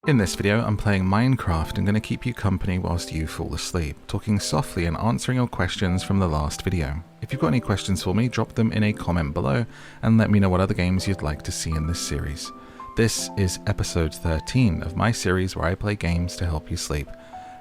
In this video, I'm playing Minecraft and going to keep you company whilst you fall asleep, talking softly and answering your questions from the last video. If you've got any questions for me, drop them in a comment below and let me know what other games you'd like to see in this series. This is episode 13 of my series where I play games to help you sleep,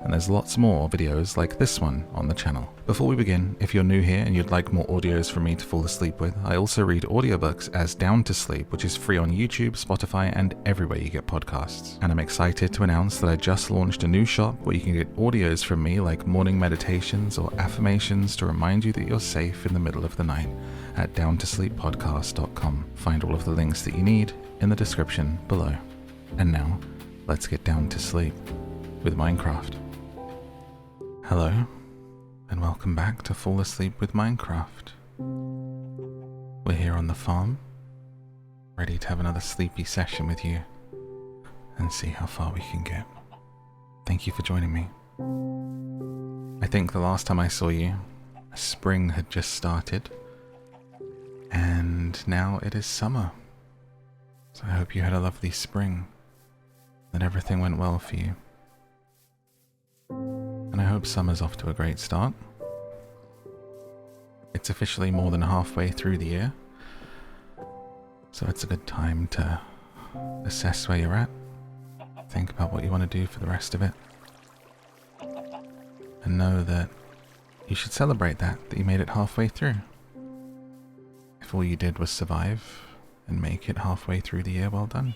and there's lots more videos like this one on the channel. Before we begin, if you're new here and you'd like more audios from me to fall asleep with, I also read audiobooks as Down to Sleep, which is free on YouTube, Spotify, and everywhere you get podcasts. And I'm excited to announce that I just launched a new shop where you can get audios from me like morning meditations or affirmations to remind you that you're safe in the middle of the night at downtosleeppodcast.com. Find all of the links that you need in the description below. And now, let's get down to sleep with Minecraft. Hello, and welcome back to Fall Asleep with Minecraft. We're here on the farm, ready to have another sleepy session with you, and see how far we can get. Thank you for joining me. I think the last time I saw you, spring had just started, and now it is summer. So I hope you had a lovely spring, that everything went well for you. And I hope summer's off to a great start. It's officially more than halfway through the year, so it's a good time to assess where you're at, think about what you want to do for the rest of it, and know that you should celebrate that you made it halfway through. If all you did was survive and make it halfway through the year, well done.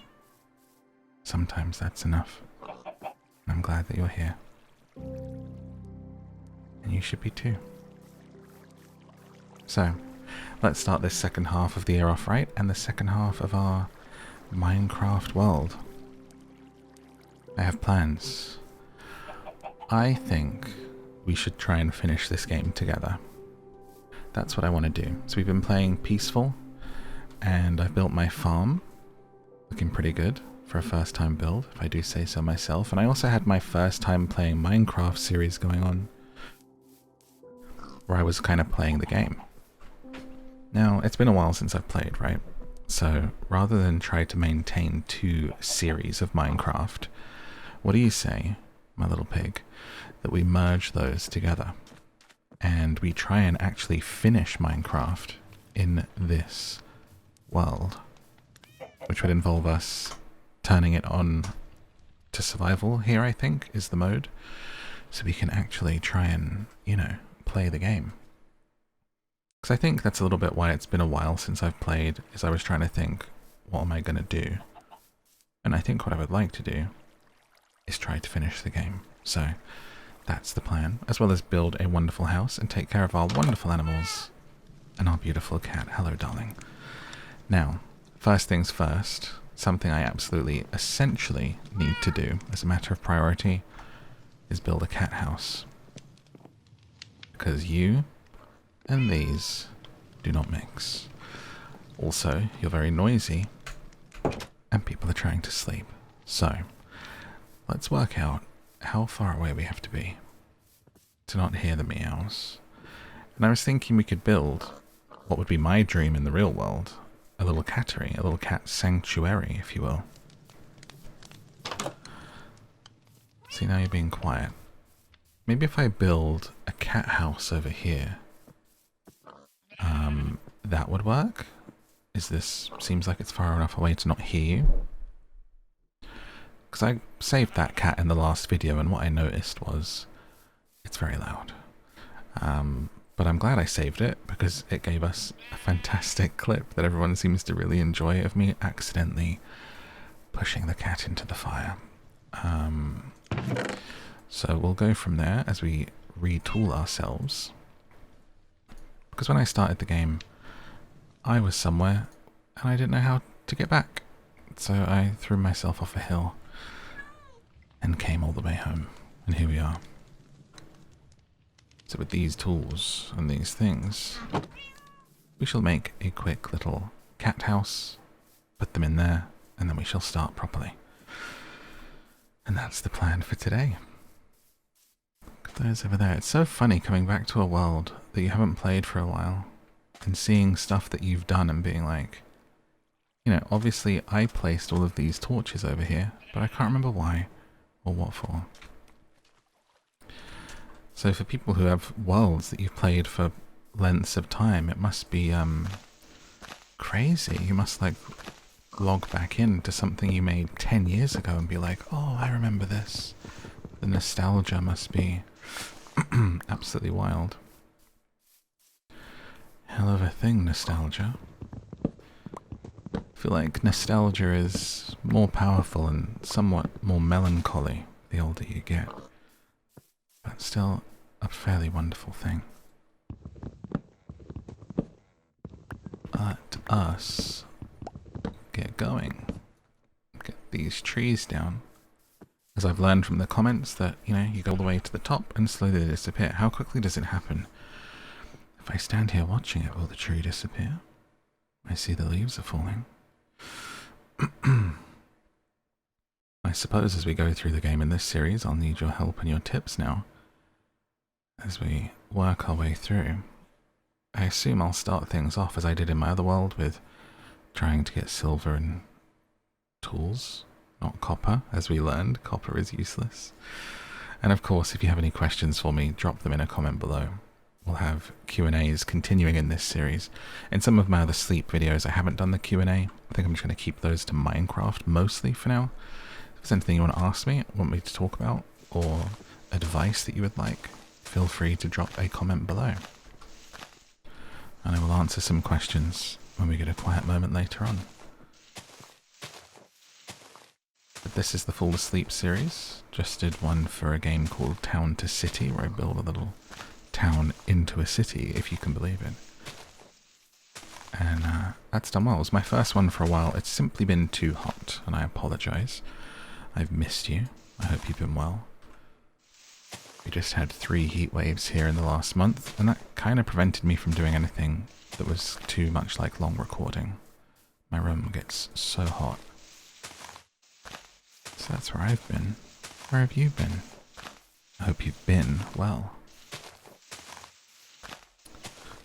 Sometimes that's enough, and I'm glad that you're here. And you should be too. So, let's start this second half of the year off right, and the second half of our Minecraft world. I have plans. I think we should try and finish this game together. That's what I want to do. So we've been playing peaceful, and I've built my farm, looking pretty good for a first time build, if I do say so myself. And I also had my first time playing Minecraft series going on, where I was kind of playing the game. Now, it's been a while since I've played, right? So rather than try to maintain two series of Minecraft, what do you say, my little pig, that we merge those together and we try and actually finish Minecraft in this world, which would involve us turning it on to survival here, I think, is the mode, so we can actually try and, play the game. Because I think that's a little bit why it's been a while since I've played, is I was trying to think, what am I going to do? And I think what I would like to do is try to finish the game. So that's the plan, as well as build a wonderful house and take care of our wonderful animals and our beautiful cat. Hello, darling. Now, first things first, something I absolutely essentially need to do as a matter of priority is build a cat house. Because you and these do not mix. Also, you're very noisy and people are trying to sleep. So, let's work out how far away we have to be to not hear the meows. And I was thinking we could build what would be my dream in the real world, a little cattery, a little cat sanctuary, if you will. See, now you're being quiet. Maybe if I build a cat house over here, that would work? Seems like it's far enough away to not hear you? Because I saved that cat in the last video, and what I noticed was it's very loud. But I'm glad I saved it, because it gave us a fantastic clip that everyone seems to really enjoy of me accidentally pushing the cat into the fire. So we'll go from there as we retool ourselves. Because when I started the game, I was somewhere and I didn't know how to get back. So I threw myself off a hill and came all the way home. And here we are. So with these tools and these things, we shall make a quick little cat house, put them in there, and then we shall start properly. And that's the plan for today. Those over there. It's so funny coming back to a world that you haven't played for a while and seeing stuff that you've done and being like, You know, obviously I placed all of these torches over here, but I can't remember why or what for. So for people who have worlds that you've played for lengths of time, it must be crazy. You must like log back into something you made 10 years ago and be like, oh, I remember this. The nostalgia must be absolutely wild. Hell of a thing, nostalgia. I feel like nostalgia is more powerful and somewhat more melancholy the older you get. But still a fairly wonderful thing. Let us get going. Get these trees down. As I've learned from the comments that, you know, you go all the way to the top and slowly they disappear. How quickly does it happen? If I stand here watching it, will the tree disappear? I see the leaves are falling. I suppose as we go through the game in this series, I'll need your help and your tips now. As we work our way through, I assume I'll start things off as I did in my other world with trying to get silver and tools, not copper. As we learned, copper is useless. And of course, if you have any questions for me, drop them in a comment below. We'll have Q&As continuing in this series. In some of my other sleep videos, I haven't done the Q&A. I think I'm just going to keep those to Minecraft mostly for now. If there's anything you want to ask me, want me to talk about, or advice that you would like, feel free to drop a comment below. And I will answer some questions when we get a quiet moment later on. But this is the Fall Asleep series. Just did one for a game called Town to City, where I build a little town into a city, if you can believe it. And that's done well. It was my first one for a while. It's simply been too hot, and I apologise. I've missed you. I hope you've been well. We just had 3 heat waves here in the last month, and that kind of prevented me from doing anything that was too much like long recording. My room gets so hot. So that's where I've been. Where have you been? I hope you've been well.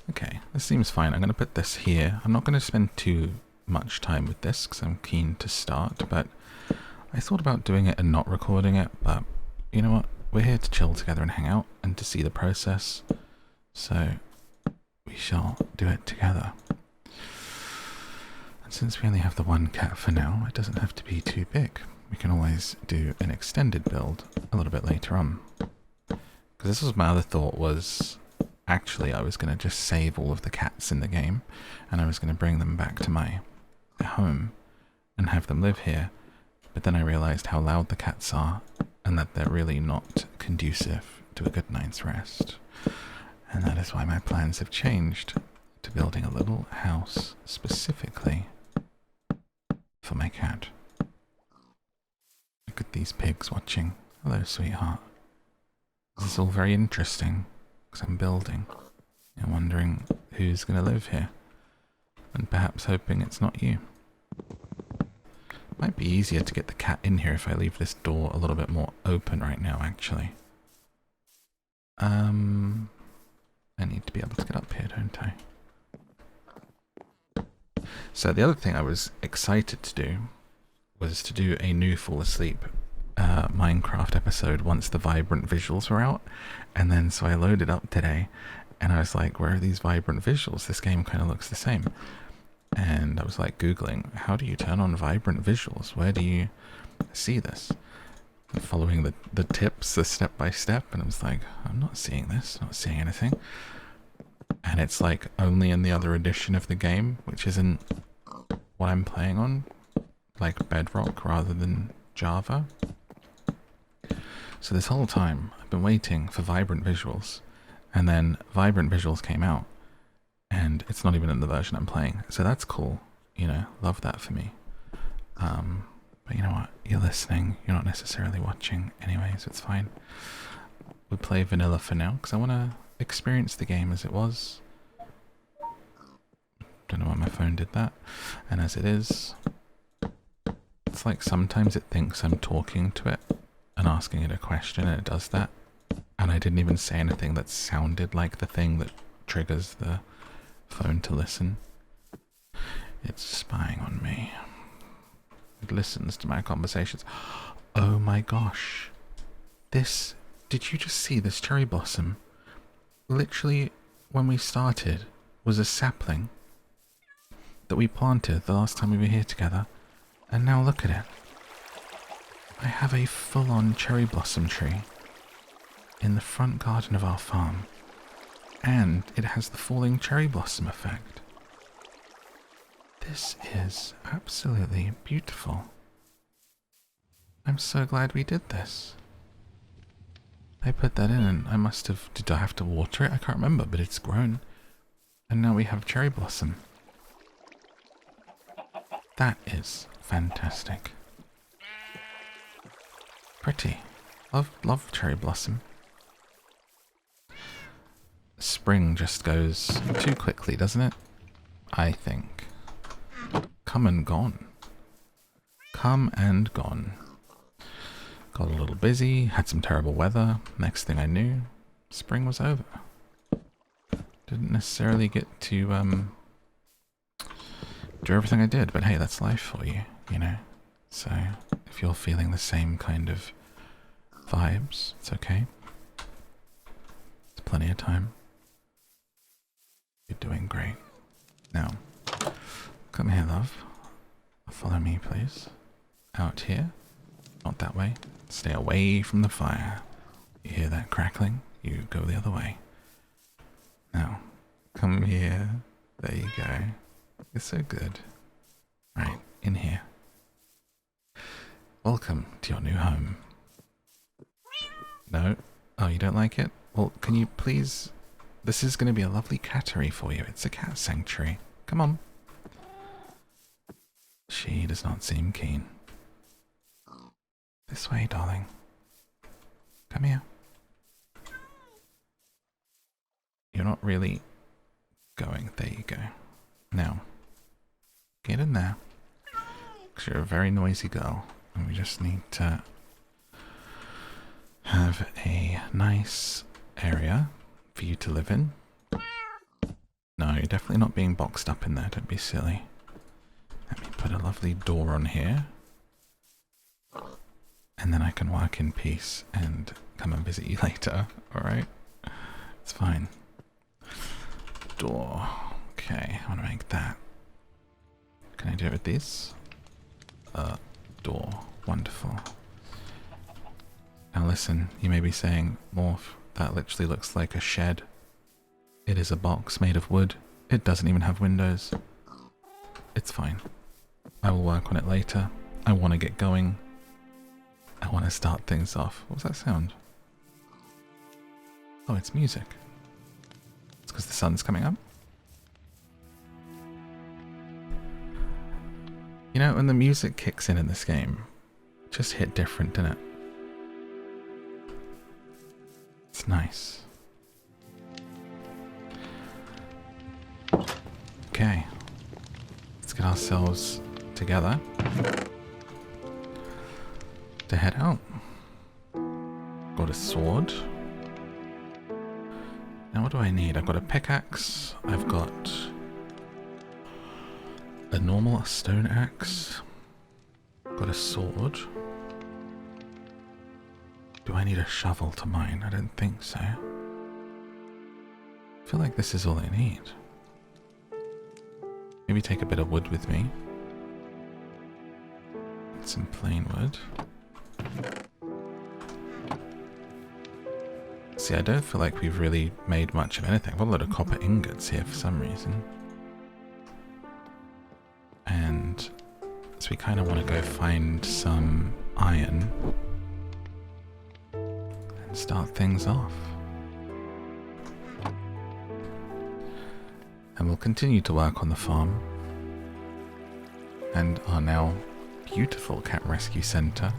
Okay, this seems fine. I'm going to put this here. I'm not going to spend too much time with this because I'm keen to start, but I thought about doing it and not recording it, but you know what? We're here to chill together and hang out and to see the process, so we shall do it together. And since we only have the one cat for now, it doesn't have to be too big. We can always do an extended build a little bit later on. Because this was my other thought was, actually I was going to just save all of the cats in the game, and I was going to bring them back to my home and have them live here. But then I realised how loud the cats are, and that they're really not conducive to a good night's rest. And that is why my plans have changed to building a little house specifically for my cat. Look at these pigs watching. Hello, sweetheart. This is all very interesting, because I'm building and wondering who's going to live here, and perhaps hoping it's not you. Might be easier to get the cat in here if I leave this door a little bit more open right now, actually. I need to be able to get up here, don't I? So the other thing I was excited to do was to do a new Fall Asleep Minecraft episode once the vibrant visuals were out. And then so I loaded up today and I was like, where are these vibrant visuals? This game kind of looks the same. And I was like Googling, how do you turn on vibrant visuals? Where do you see this? And following the tips, the step by step, and I was like, I'm not seeing this, not seeing anything. And it's like only in the other edition of the game, which isn't what I'm playing on, like Bedrock rather than Java. So this whole time I've been waiting for vibrant visuals, and then vibrant visuals came out. And it's not even in the version I'm playing. So that's cool. You know, love that for me. But you know what? You're listening. You're not necessarily watching anyway, so it's fine. We'll play vanilla for now, because I want to experience the game as it was. Don't know why my phone did that. And as it is, it's like sometimes it thinks I'm talking to it and asking it a question, and it does that. And I didn't even say anything that sounded like the thing that triggers the phone to listen. It's spying on me. It listens to my conversations. Oh my gosh. This... Did you just see this cherry blossom? Literally, when we started, was a sapling that we planted the last time we were here together. And now look at it. I have a full-on cherry blossom tree in the front garden of our farm. And it has the falling cherry blossom effect. This is absolutely beautiful. I'm so glad we did this. I put that in and I must have... Did I have to water it? I can't remember, but it's grown. And now we have cherry blossom. That is fantastic. Pretty. Love cherry blossom. Spring just goes too quickly, doesn't it? I think. Come and gone. Come and gone. Got a little busy, had some terrible weather. Next thing I knew, spring was over. Didn't necessarily get to do everything I did, but hey, that's life for you, you know? So, if you're feeling the same kind of vibes, it's okay. There's plenty of time. You're doing great. Now, come here, love. Follow me, please. Out here. Not that way. Stay away from the fire. You hear that crackling? You go the other way. Now, come here. There you go. You're so good. Right, in here. Welcome to your new home. No? Oh, you don't like it? Well, can you please... This is going to be a lovely cattery for you. It's a cat sanctuary. Come on. She does not seem keen. This way, darling. Come here. You're not really going. There you go. Now, get in there. Because you're a very noisy girl. And we just need to have a nice area for you to live in. No, you're definitely not being boxed up in there. Don't be silly. Let me put a lovely door on here. And then I can work in peace and come and visit you later, alright? It's fine. Door. Okay, I want to make that. Can I do it with this? Door. Wonderful. Now listen, you may be saying, Morph, that literally looks like a shed. It is a box made of wood. It doesn't even have windows. It's fine. I will work on it later. I want to get going. I want to start things off. What was that sound? Oh, it's music. It's because the sun's coming up. You know, when the music kicks in this game, it just hit different, didn't it? It's nice. Okay. Let's get ourselves together to head out. Got a sword. Now what do I need? I've got a pickaxe. I've got a normal stone axe. Got a sword. Do I need a shovel to mine? I don't think so. I feel like this is all I need. Maybe take a bit of wood with me. Some plain wood. See, I don't feel like we've really made much of anything. I've got a lot of copper ingots here for some reason. And so we kind of want to go find some iron and start things off. And we'll continue to work on the farm and our now beautiful cat rescue centre.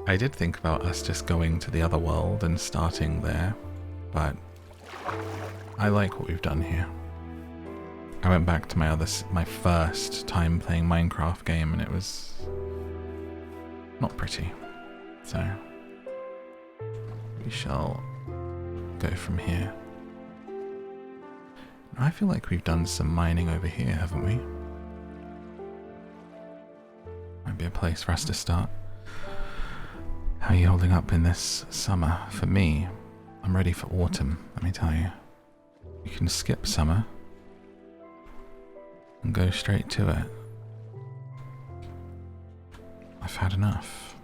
I did think about us just going to the other world and starting there, but I like what we've done here. I went back to my first time playing Minecraft game and it was not pretty, so we shall go from here. I feel like we've done some mining over here, haven't we? Might be a place for us to start. How are you holding up in this summer? For me, I'm ready for autumn, let me tell you. You can skip summer and go straight to it. I've had enough.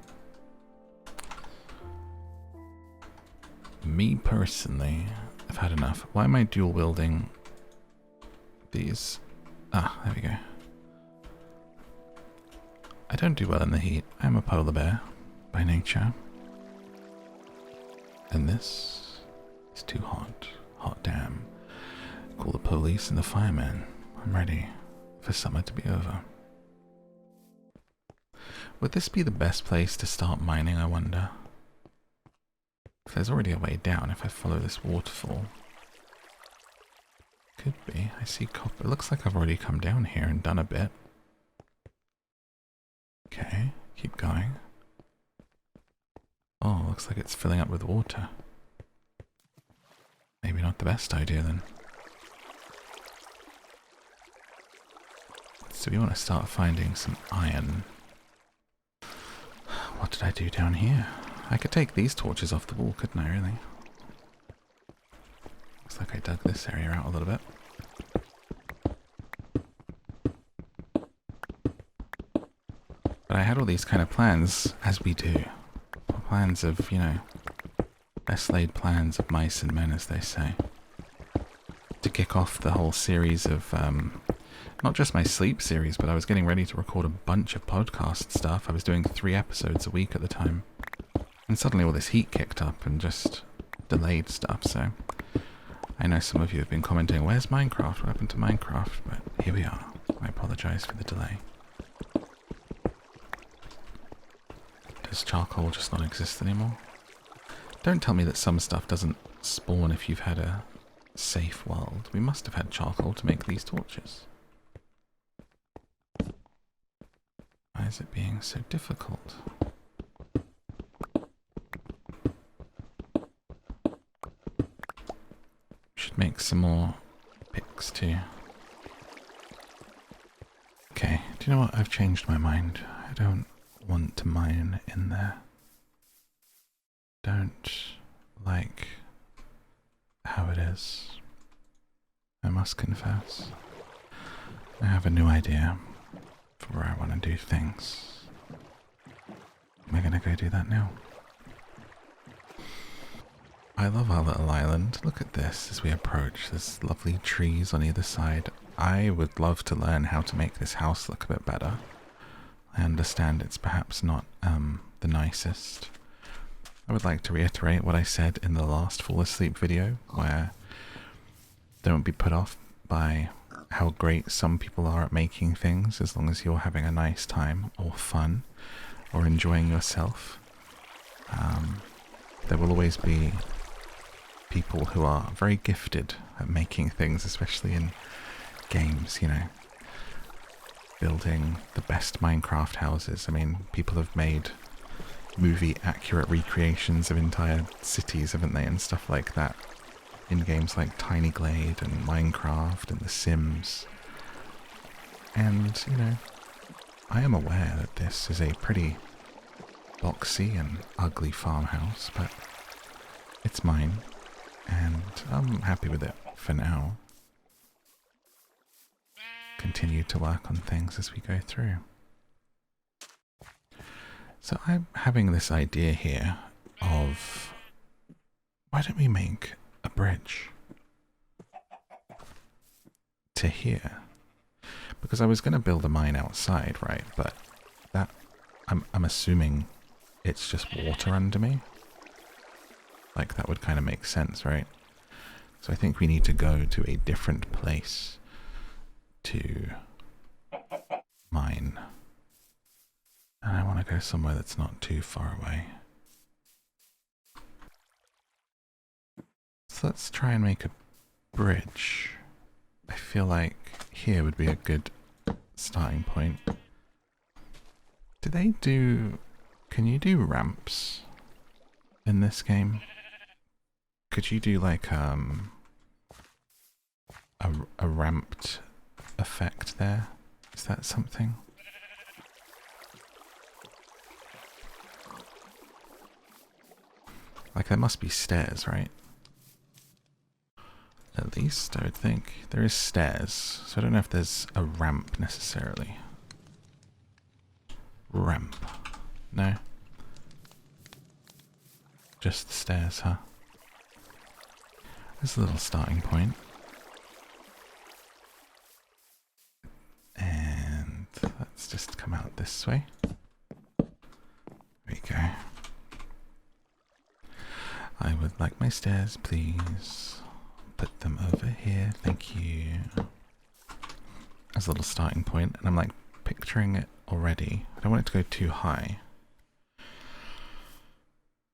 Me personally, I've had enough. Why am I dual wielding these? Ah, there we go. I don't do well in the heat. I'm a polar bear by nature. And this is too hot. Hot damn. Call the police and the firemen. I'm ready for summer to be over. Would this be the best place to start mining, I wonder? If there's already a way down if I follow this waterfall. Could be. I see copper. It looks like I've already come down here and done a bit. Okay, keep going. Oh, looks like it's filling up with water. Maybe not the best idea then. So we want to start finding some iron. What did I do down here? I could take these torches off the wall, couldn't I, really? Looks like I dug this area out a little bit. But I had all these kind of plans, as we do. Plans of, you know, best laid plans of mice and men, as they say. To kick off the whole series of, not just my sleep series, but I was getting ready to record a bunch of podcast stuff. I was doing 3 episodes a week at the time. And suddenly all this heat kicked up and just delayed stuff, so... I know some of you have been commenting, where's Minecraft? What happened to Minecraft? But here we are. I apologise for the delay. Does charcoal just not exist anymore? Don't tell me that some stuff doesn't spawn if you've had a safe world. We must have had charcoal to make these torches. Why is it being so difficult? Should make some more picks too. Okay, do you know what? I've changed my mind. I don't want to mine in there. Don't like how it is. I must confess. I have a new idea for where I want to do things. We're gonna go do that now. I love our little island. Look at this as we approach. There's lovely trees on either side. I would love to learn how to make this house look a bit better. I understand it's perhaps not the nicest. I would like to reiterate what I said in the last fall asleep video, where don't be put off by how great some people are at making things, as long as you're having a nice time or fun or enjoying yourself. There will always be people who are very gifted at making things, especially in games, you know. Building the best Minecraft houses. I mean, people have made movie-accurate recreations of entire cities, haven't they, and stuff like that. In games like Tiny Glade and Minecraft and The Sims. And, you know, I am aware that this is a pretty boxy and ugly farmhouse, but it's mine, and I'm happy with it for now. Continue to work on things as we go through. So I'm having this idea here of, why don't we make a bridge to here? Because I was going to build a mine outside, right? But that, I'm assuming it's just water under me. Like, that would kind of make sense, right? So I think we need to go to a different place to mine. And I want to go somewhere that's not too far away. So let's try and make a bridge. I feel like here would be a good starting point. Can you do ramps in this game? Could you do like, a ramped effect there. Is that something? Like there must be stairs, right? At least, I would think. There is stairs, so I don't know if there's a ramp necessarily. Ramp. No. Just the stairs, huh? There's a little starting point. And let's just come out this way. There we go. I would like my stairs, please. Put them over here, thank you. As a little starting point, and I'm like picturing it already. I don't want it to go too high.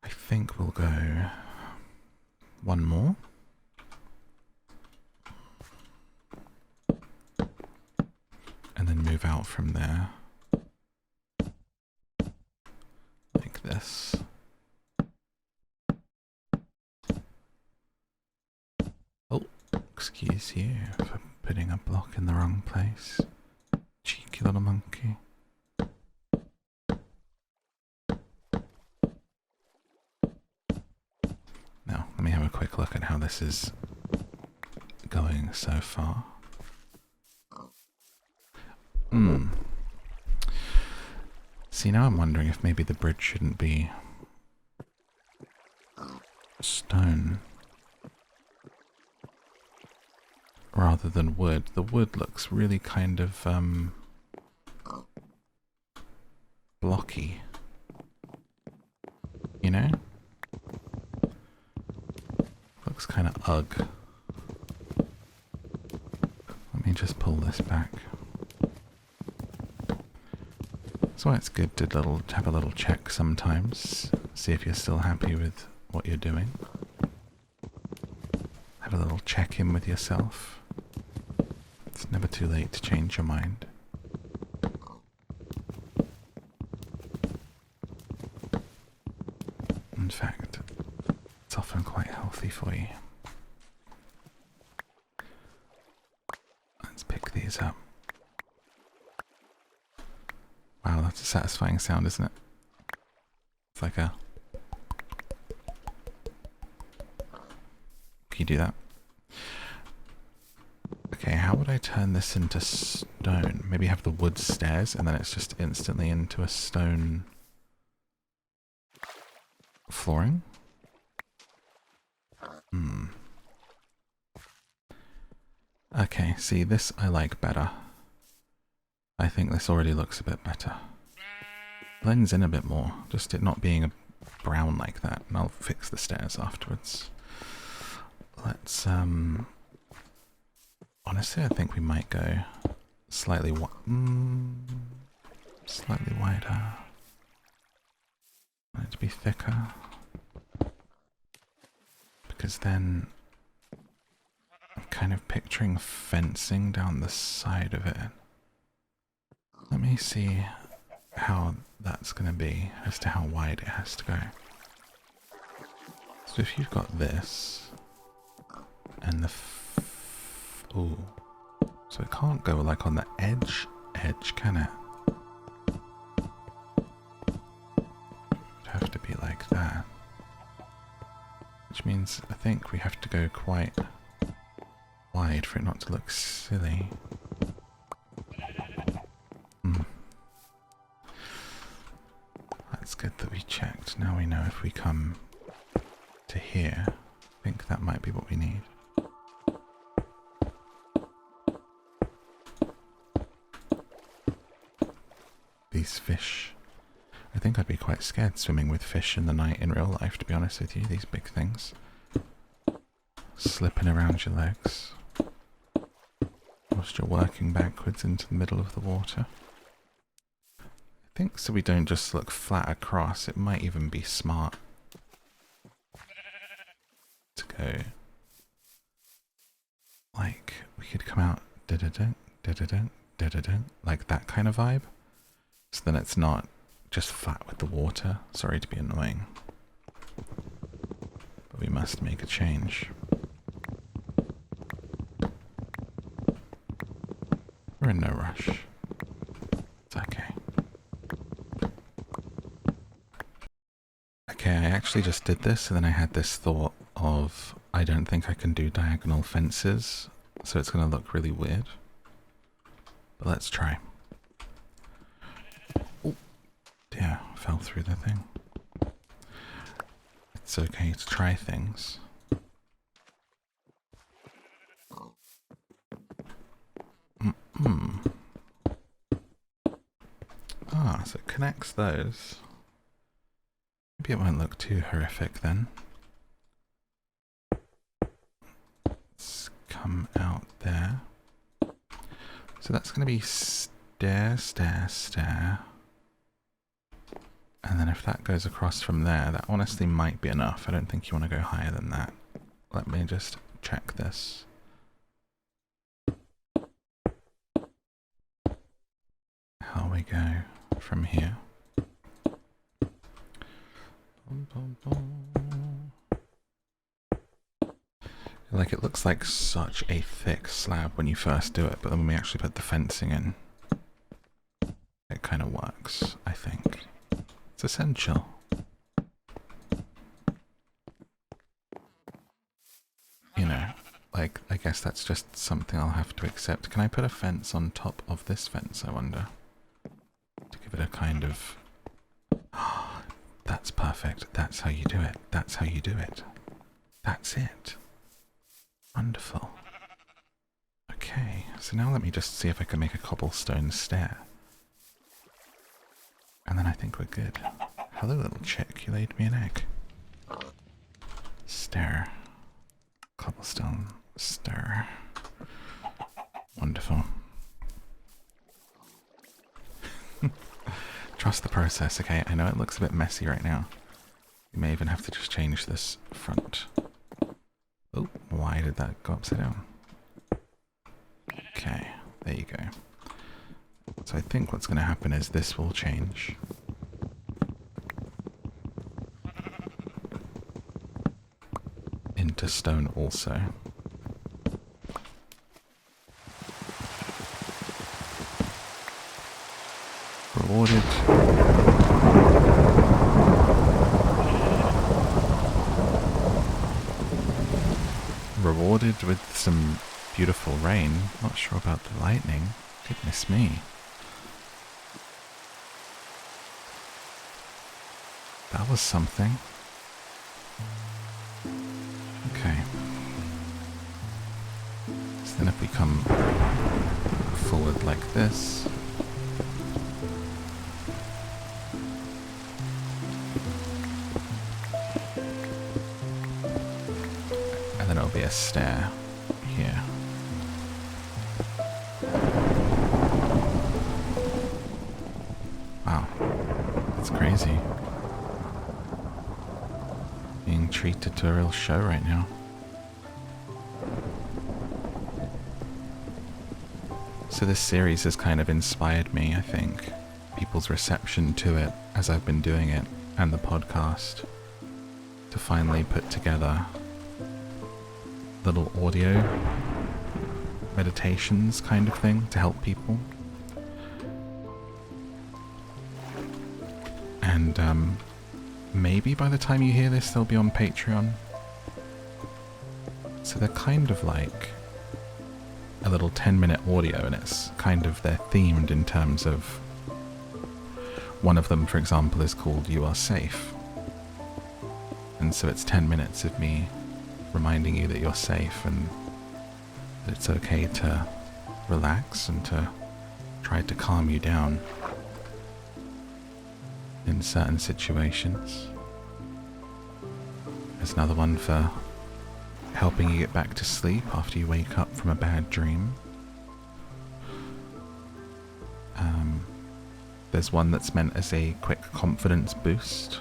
I think we'll go one more. And then move out from there. Like this. Oh, excuse you for putting a block in the wrong place. Cheeky little monkey. Now, let me have a quick look at how this is going so far. See, now I'm wondering if maybe the bridge shouldn't be stone rather than wood. The wood looks really kind of blocky, you know? Looks kind of ugh. Let me just pull this back. That's why it's good to have a little check sometimes. See if you're still happy with what you're doing. Have a little check-in with yourself. It's never too late to change your mind. In fact, it's often quite healthy for you. Let's pick these up. Wow, that's a satisfying sound, isn't it? It's like a... Can you do that? Okay, how would I turn this into stone? Maybe have the wood stairs and then it's just instantly into a stone flooring? Okay, see, this I like better. I think this already looks a bit better. Blends in a bit more, just it not being a brown like that, and I'll fix the stairs afterwards. Let's, honestly, I think we might go slightly slightly wider. I want it to be thicker. Because then I'm kind of picturing fencing down the side of it. Let me see how that's going to be as to how wide it has to go. So if you've got this and the ooh, so it can't go like on the edge, can it? It'd have to be like that. Which means I think we have to go quite wide for it not to look silly. That's good that we checked. Now we know if we come to here, I think that might be what we need. These fish. I think I'd be quite scared swimming with fish in the night in real life, to be honest with you. These big things. Slipping around your legs. Whilst you're working backwards into the middle of the water. I think so we don't just look flat across, it might even be smart to go like, we could come out da-da-dun, da-da-dun, da-da-dun, like that kind of vibe. So then it's not just flat with the water. Sorry to be annoying. But we must make a change. We're in no rush. It's okay. Okay, I actually just did this, and then I had this thought of, I don't think I can do diagonal fences, so it's going to look really weird. But let's try. Oh, dear, fell through the thing. It's okay to try things. Ah, so it connects those. Maybe it won't look too horrific then. Let's come out there. So that's going to be stair, stair, stair. And then if that goes across from there, that honestly might be enough. I don't think you want to go higher than that. Let me just check this. How we go from here. Like, it looks like such a thick slab when you first do it, but then when we actually put the fencing in, it kind of works, I think. It's essential. You know, like, I guess that's just something I'll have to accept. Can I put a fence on top of this fence, I wonder? To give it a kind of... That's perfect. That's how you do it. That's how you do it. That's it. Wonderful. Okay, so now let me just see if I can make a cobblestone stair. And then I think we're good. Hello, little chick. You laid me an egg. Stair. Cobblestone stair. Wonderful. Trust the process, okay? I know it looks a bit messy right now. You may even have to just change this front. Oh, why did that go upside down? Okay, there you go. So I think what's going to happen is this will change. Into stone also. Rewarded. Rewarded with some beautiful rain. Not sure about the lightning. Goodness me. That was something. Okay. So then if we come forward like this. And then it'll be a stair here. Wow. That's crazy. Being treated to a real show right now. So this series has kind of inspired me, I think. People's reception to it as I've been doing it, and the podcast, to finally put together little audio meditations kind of thing to help people. And maybe by the time you hear this they'll be on Patreon. So they're kind of like a little 10-minute audio, and it's kind of, they're themed in terms of, one of them for example is called You Are Safe, and so it's 10 minutes of me reminding you that you're safe and that it's okay to relax and to try to calm you down in certain situations. There's another one for helping you get back to sleep after you wake up from a bad dream. There's one that's meant as a quick confidence boost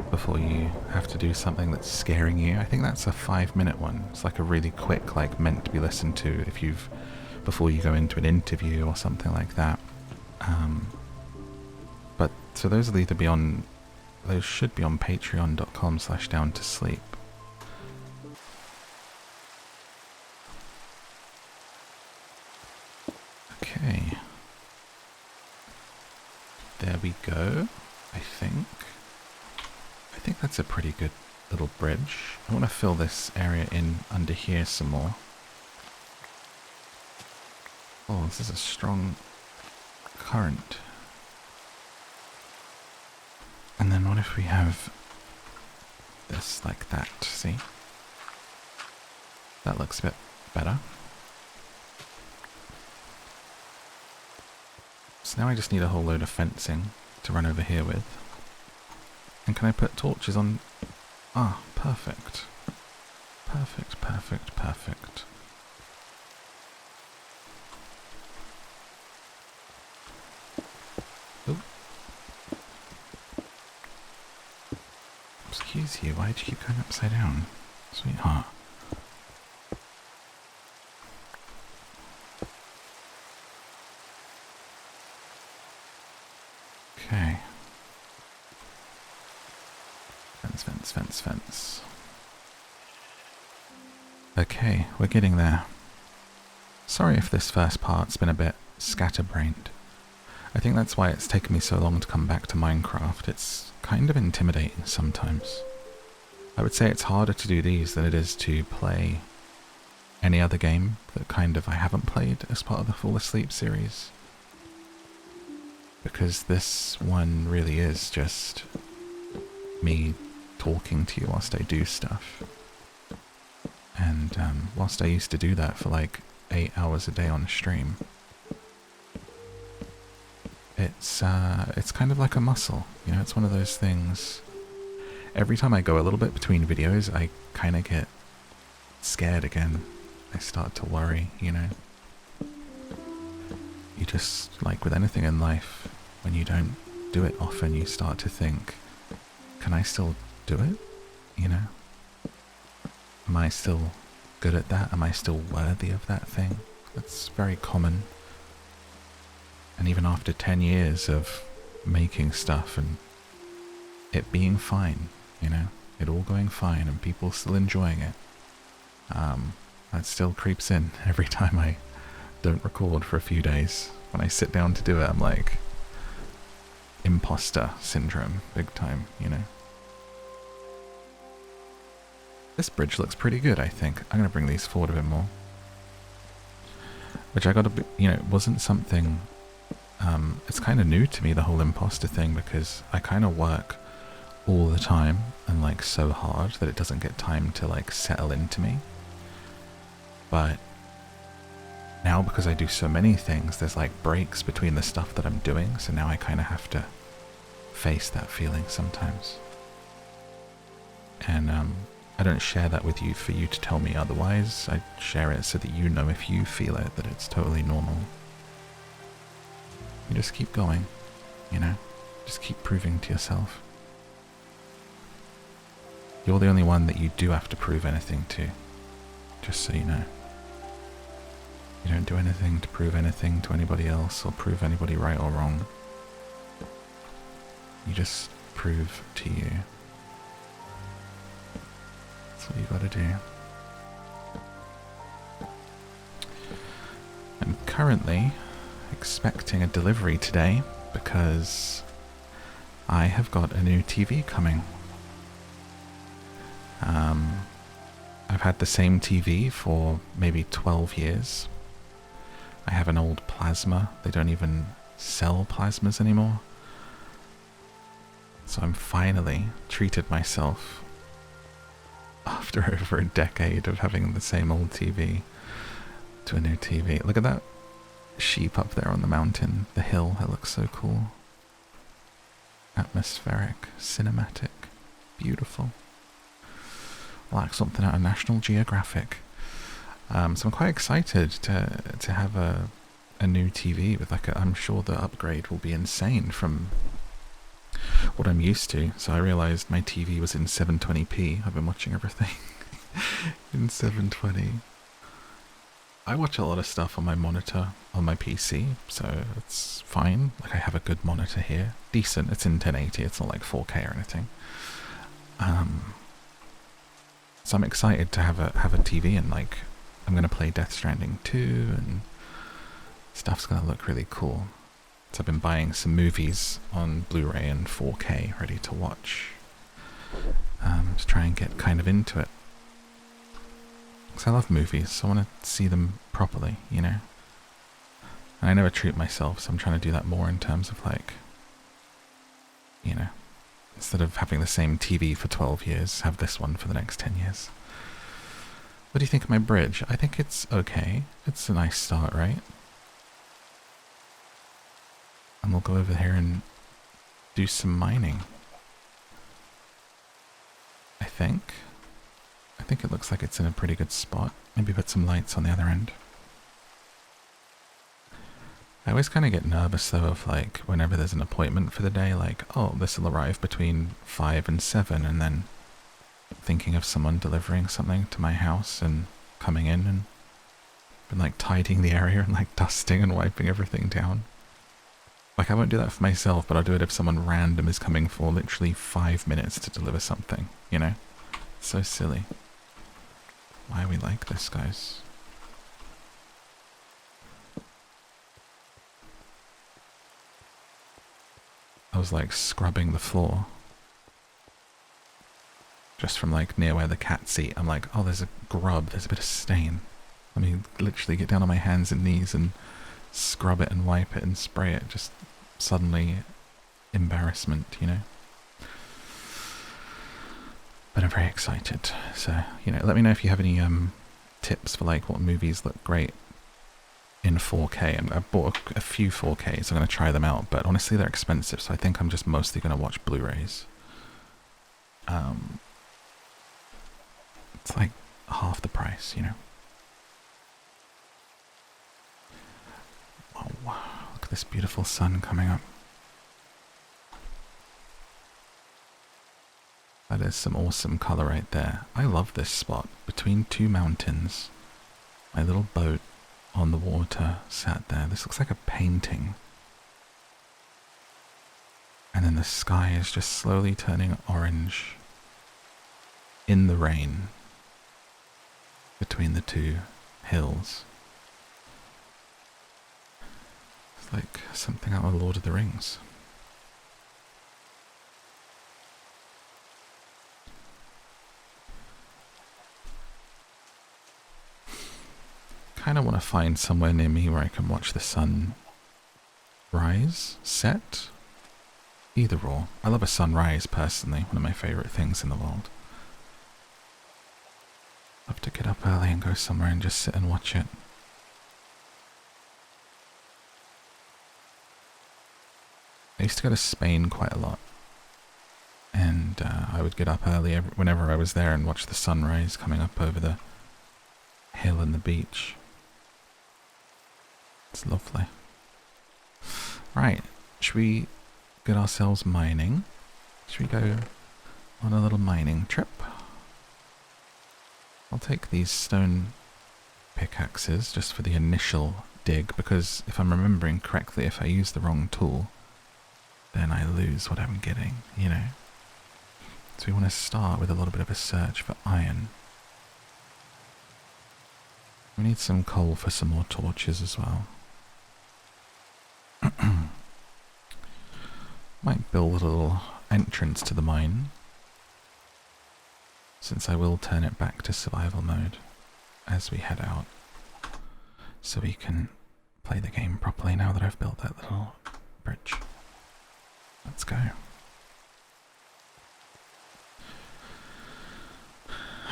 before you have to do something that's scaring you. I think that's a 5-minute one. It's like a really quick, like meant to be listened to if you've, before you go into an interview or something like that. But so those will either be on, those should be on patreon.com/downtosleep. There we go, I think. I think that's a pretty good little bridge. I want to fill this area in under here some more. Oh, this is a strong current. And then what if we have this like that, see? That looks a bit better. So now I just need a whole load of fencing to run over here with. And can I put torches on? Ah, perfect. Perfect, perfect, perfect. Oh. Excuse you, why'd you keep going upside down? Sweetheart. Okay. Fence, fence, fence, fence. Okay, we're getting there. Sorry if this first part's been a bit scatterbrained. I think that's why it's taken me so long to come back to Minecraft. It's kind of intimidating sometimes. I would say it's harder to do these than it is to play any other game that kind of I haven't played as part of the Fall Asleep series. Because this one really is just me talking to you whilst I do stuff. And whilst I used to do that for like 8 hours a day on stream, it's kind of like a muscle, you know, it's one of those things. Every time I go a little bit between videos, I kind of get scared again. I start to worry, you know. You just, like with anything in life, when you don't do it often, you start to think, can I still do it? You know? Am I still good at that? Am I still worthy of that thing? That's very common. And even after 10 years of making stuff and it being fine, you know, it all going fine and people still enjoying it, that still creeps in every time I don't record for a few days. When I sit down to do it, I'm like, imposter syndrome, big time, you know. This bridge looks pretty good, I think. I'm going to bring these forward a bit more. Which I got to be, you know, it wasn't something, it's kind of new to me, the whole imposter thing, because I kind of work all the time and like so hard that it doesn't get time to like settle into me. But now because I do so many things, there's like breaks between the stuff that I'm doing, so now I kind of have to face that feeling sometimes. And I don't share that with you for you to tell me otherwise. I share it so that you know if you feel it, that it's totally normal. You just keep going, you know? Just keep proving to yourself. You're the only one that you do have to prove anything to, just so you know. You don't do anything to prove anything to anybody else or prove anybody right or wrong. You just prove to you. That's what you gotta do. I'm currently expecting a delivery today because I have got a new TV coming. I've had the same TV for maybe 12 years. I have an old plasma. They don't even sell plasmas anymore. So I'm finally treated myself after over a decade of having the same old TV to a new TV. Look at that sheep up there on the mountain, the hill. It looks so cool. Atmospheric, cinematic, beautiful. Like something out of National Geographic. So I'm quite excited to have a new TV with like I'm sure the upgrade will be insane from what I'm used to. So I realized my TV was in 720p. I've been watching everything in 720. I watch a lot of stuff on my monitor on my PC, so it's fine. Like I have a good monitor here, decent. It's in 1080. It's not like 4K or anything. So I'm excited to have a TV, and like I'm gonna play Death Stranding 2 and stuff's gonna look really cool. So I've been buying some movies on Blu-ray and 4K ready to watch. To try and get kind of into it. Because I love movies, so I want to see them properly, you know? And I never treat myself, so I'm trying to do that more in terms of like, you know, instead of having the same TV for 12 years, have this one for the next 10 years. What do you think of my bridge? I think it's okay. It's a nice start, right? And we'll go over here and do some mining. I think it looks like it's in a pretty good spot. Maybe put some lights on the other end. I always kind of get nervous though of like whenever there's an appointment for the day, like, oh, this will arrive between 5 and 7, and then thinking of someone delivering something to my house and coming in and been like tidying the area and like dusting and wiping everything down. Like I won't do that for myself, but I'll do it if someone random is coming for literally 5 minutes to deliver something, you know? It's so silly. Why are we like this, guys? I was like scrubbing the floor. Just from like near where the cats eat. I'm like, oh, there's a grub, there's a bit of stain. Let me literally get down on my hands and knees and scrub it and wipe it and spray it. Just suddenly embarrassment, you know? But I'm very excited. So, you know, let me know if you have any tips for like what movies look great in 4K. I've bought a few 4Ks. I'm going to try them out, but honestly they're expensive, so I think I'm just mostly going to watch Blu-rays. It's like half the price, you know. Oh wow, look at this beautiful sun coming up. That is some awesome colour right there. I love this spot. Between two mountains. My little boat on the water sat there. This looks like a painting. And then the sky is just slowly turning orange in the rain between the two hills. It's like something out of Lord of the Rings. Kind of want to find somewhere near me where I can watch the sun rise, set, either or. I love a sunrise personally, one of my favourite things in the world. Love to get up early and go somewhere and just sit and watch it. I used to go to Spain quite a lot, and I would get up early whenever I was there and watch the sunrise coming up over the hill and the beach. It's lovely. Right, should we get ourselves mining? Should we go on a little mining trip? I'll take these stone pickaxes just for the initial dig, because if I'm remembering correctly, if I use the wrong tool, then I lose what I'm getting, you know? So we want to start with a little bit of a search for iron. We need some coal for some more torches as well. Might build a little entrance to the mine, since I will turn it back to survival mode as we head out, so we can play the game properly now that I've built that little bridge. Let's go.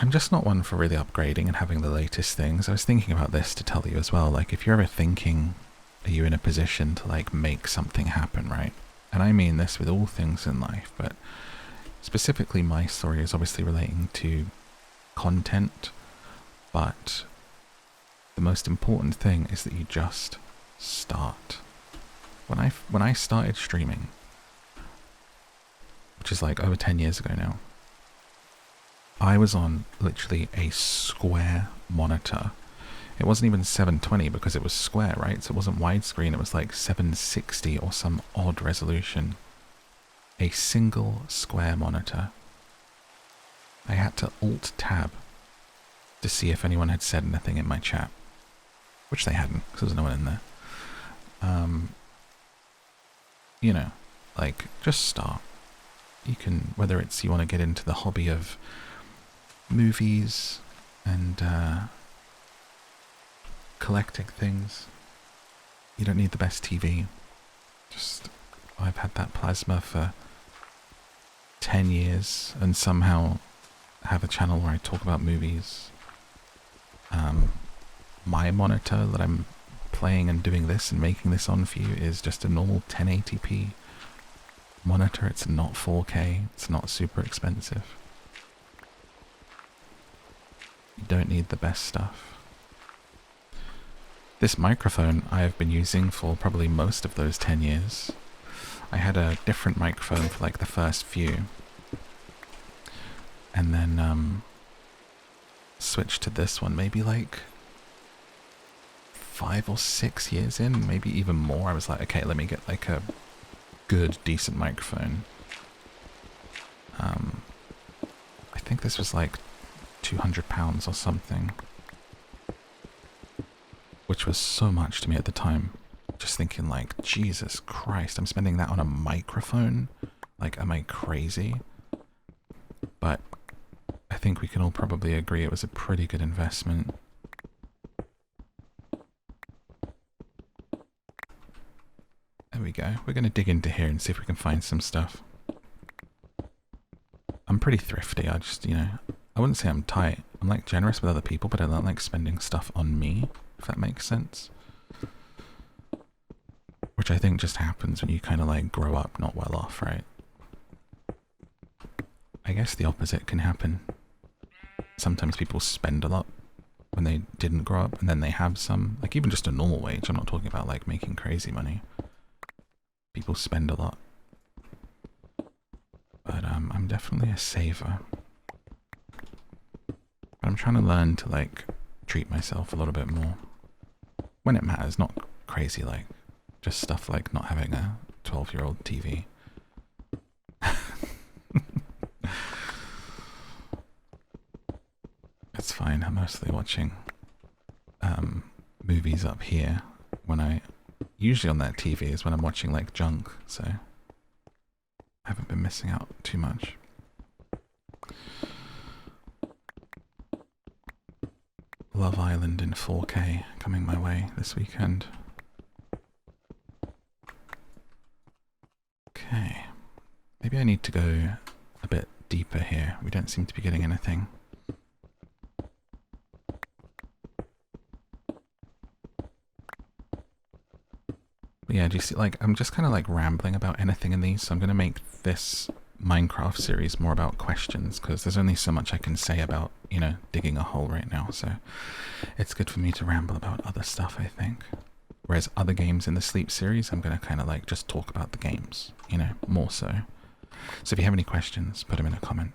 I'm just not one for really upgrading and having the latest things. I was thinking about this to tell you as well, like if you're ever thinking, are you in a position to like make something happen, right? And I mean this with all things in life, but specifically my story is obviously relating to content, but the most important thing is that you just start. When I started streaming, which is like over 10 years ago now, I was on literally a square monitor. It wasn't even 720 because it was square, right? So it wasn't widescreen, it was like 760 or some odd resolution. A single square monitor. I had to Alt-Tab to see if anyone had said anything in my chat. Which they hadn't, because there was no one in there. you know, like, just start. You can, whether it's you want to get into the hobby of movies and collecting things, you don't need the best TV. Just, I've had that plasma for 10 years and somehow have a channel where I talk about movies. My monitor that I'm playing and doing this and making this on for you is just a normal 1080p monitor. It's not 4K. It's not super expensive. You don't need the best stuff. This microphone I have been using for probably most of those 10 years. I had a different microphone for like the first few. And then switched to this one maybe like 5 or 6 years in, maybe even more. I was like, okay, let me get like a good, decent microphone. I think this was like £200 or something, which was so much to me at the time. Just thinking like, Jesus Christ, I'm spending that on a microphone? Like, am I crazy? But I think we can all probably agree it was a pretty good investment. There we go. We're going to dig into here and see if we can find some stuff. I'm pretty thrifty. I just, you know, I wouldn't say I'm tight. I'm like generous with other people, but I don't like spending stuff on me, if that makes sense. Which I think just happens when you kind of like grow up not well off, right? I guess the opposite can happen. Sometimes people spend a lot when they didn't grow up, and then they have some, like even just a normal wage. I'm not talking about like making crazy money. People spend a lot. But I'm definitely a saver. But I'm trying to learn to like treat myself a little bit more. When it matters, not crazy like just stuff like not having a 12-year-old TV. It's fine. I'm mostly watching movies up here. When I usually on that TV is when I'm watching like junk, so I haven't been missing out too much. Love Island in 4K coming my way this weekend. Okay, maybe I need to go a bit deeper here. We don't seem to be getting anything. But yeah, do you see, like, I'm just kind of like rambling about anything in these, so I'm going to make this Minecraft series more about questions, because there's only so much I can say about, you know, digging a hole right now, so it's good for me to ramble about other stuff, I think. Whereas other games in the Sleep series, I'm going to kind of like just talk about the games, you know, more so. So if you have any questions, put them in a comment.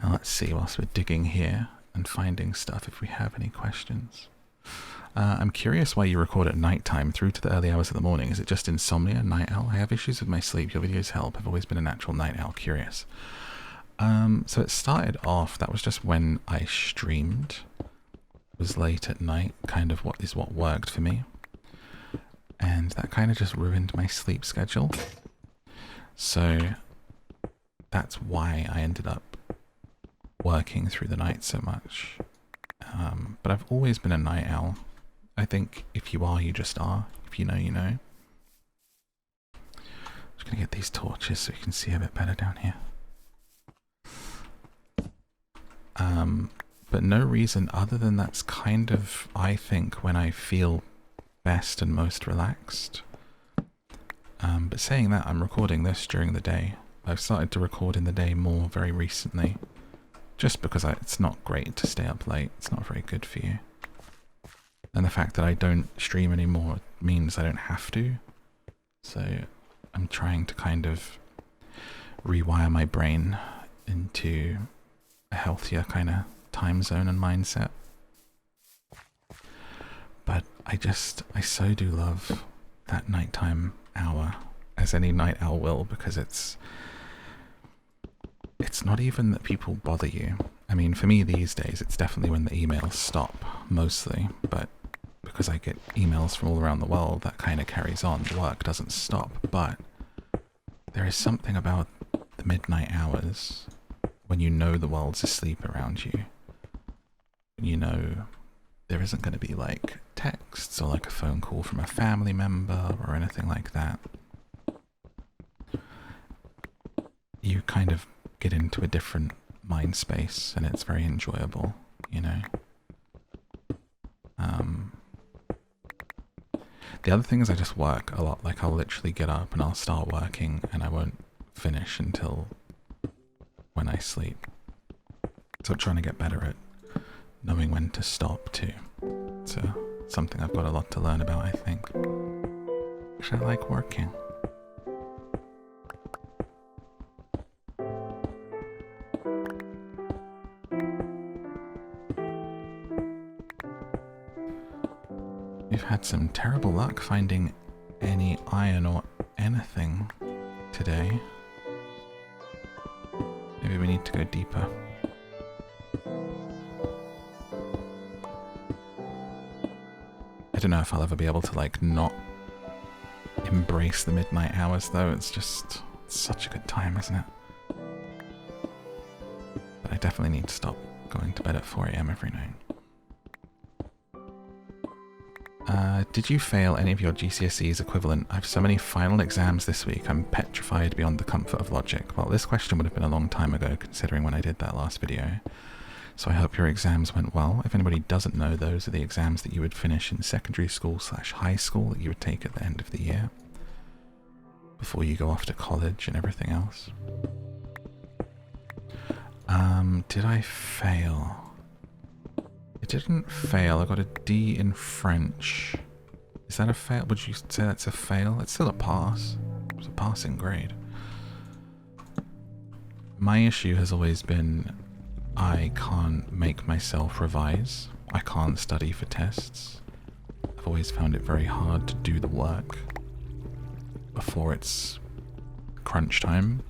Now let's see, whilst we're digging here and finding stuff, if we have any questions. I'm curious why you record at night time through to the early hours of the morning. Is it just insomnia, night owl? I have issues with my sleep. Your videos help. I've always been a natural night owl. Curious. So it started off, that was just when I streamed. It was late at night, kind of what worked for me. And that kind of just ruined my sleep schedule. So that's why I ended up working through the night so much. But I've always been a night owl. I think if you are, you just are. If you know, you know. Just gonna get these torches so you can see a bit better down here. But no reason other than that's kind of, I think, when I feel best and most relaxed. But saying that, I'm recording this during the day. I've started to record in the day more very recently. Just because it's not great to stay up late. It's not very good for you. And the fact that I don't stream anymore means I don't have to. So I'm trying to kind of rewire my brain into a healthier kind of time zone and mindset. But I so do love that nighttime hour, as any night owl will, because it's not even that people bother you. I mean, for me these days, it's definitely when the emails stop, mostly, but because I get emails from all around the world, that kind of carries on. The work doesn't stop, but there is something about the midnight hours when you know the world's asleep around you. You know there isn't going to be like texts or like a phone call from a family member or anything like that. You kind of get into a different mind space and it's very enjoyable, you know. The other thing is I just work a lot. Like I'll literally get up and I'll start working and I won't finish until when I sleep. So I'm trying to get better at knowing when to stop too. It's something I've got a lot to learn about, I think. Because I like working. We've had some terrible luck finding any iron or anything today. Maybe we need to go deeper. I don't know if I'll ever be able to like not embrace the midnight hours though. It's such a good time, isn't it? But I definitely need to stop going to bed at 4 AM every night. Did you fail any of your GCSEs equivalent? I have so many final exams this week, I'm petrified beyond the comfort of logic. Well, this question would have been a long time ago, considering when I did that last video. So I hope your exams went well. If anybody doesn't know, those are the exams that you would finish in secondary school / high school that you would take at the end of the year, before you go off to college and everything else. Did I fail? It didn't fail. I got a D in French. Is that a fail? Would you say that's a fail? It's still a pass. It's a passing grade. My issue has always been I can't make myself revise. I can't study for tests. I've always found it very hard to do the work before it's crunch time.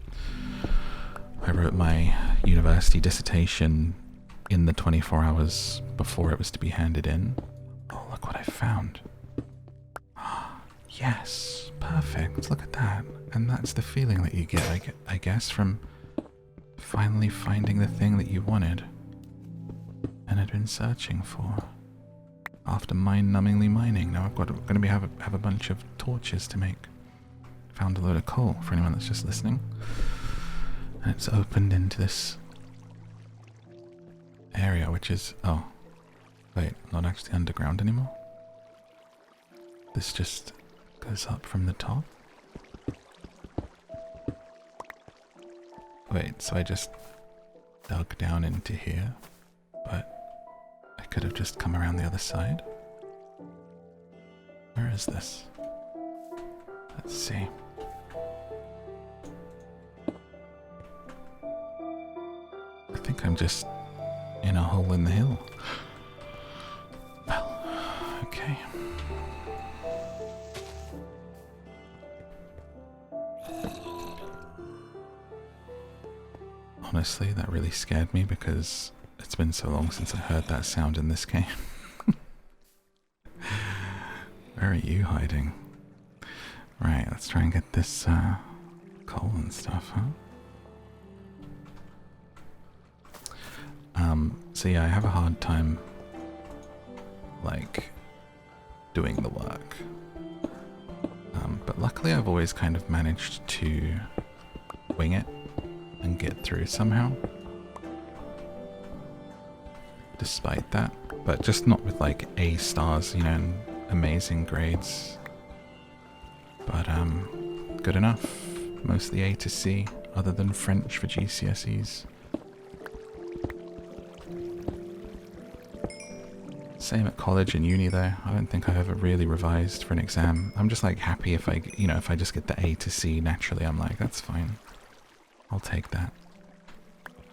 I wrote my university dissertation in the 24 hours before it was to be handed in. Oh, look what I found. Yes, perfect. Look at that. And that's the feeling that you get, I guess, from finally finding the thing that you wanted and had been searching for. After mind-numbingly mining, now I'm going to have a bunch of torches to make. Found a load of coal for anyone that's just listening. And it's opened into this area, which is... oh, wait, not actually underground anymore. This just goes up from the top. Wait, so I just dug down into here, but I could have just come around the other side. Where is this? Let's see. I think I'm just in a hole in the hill. Well, okay. Honestly, that really scared me because it's been so long since I heard that sound in this game. Where are you hiding? Right, let's try and get this coal and stuff, huh? So yeah, I have a hard time, like, doing the work. But luckily I've always kind of managed to wing it and get through somehow. Despite that. But just not with, like, A stars, you know, and amazing grades. But, good enough. Mostly A to C, other than French for GCSEs. Same at college and uni though. I don't think I've ever really revised for an exam. I'm just like happy if I, you know, if I just get the A to C naturally, I'm like, that's fine. I'll take that.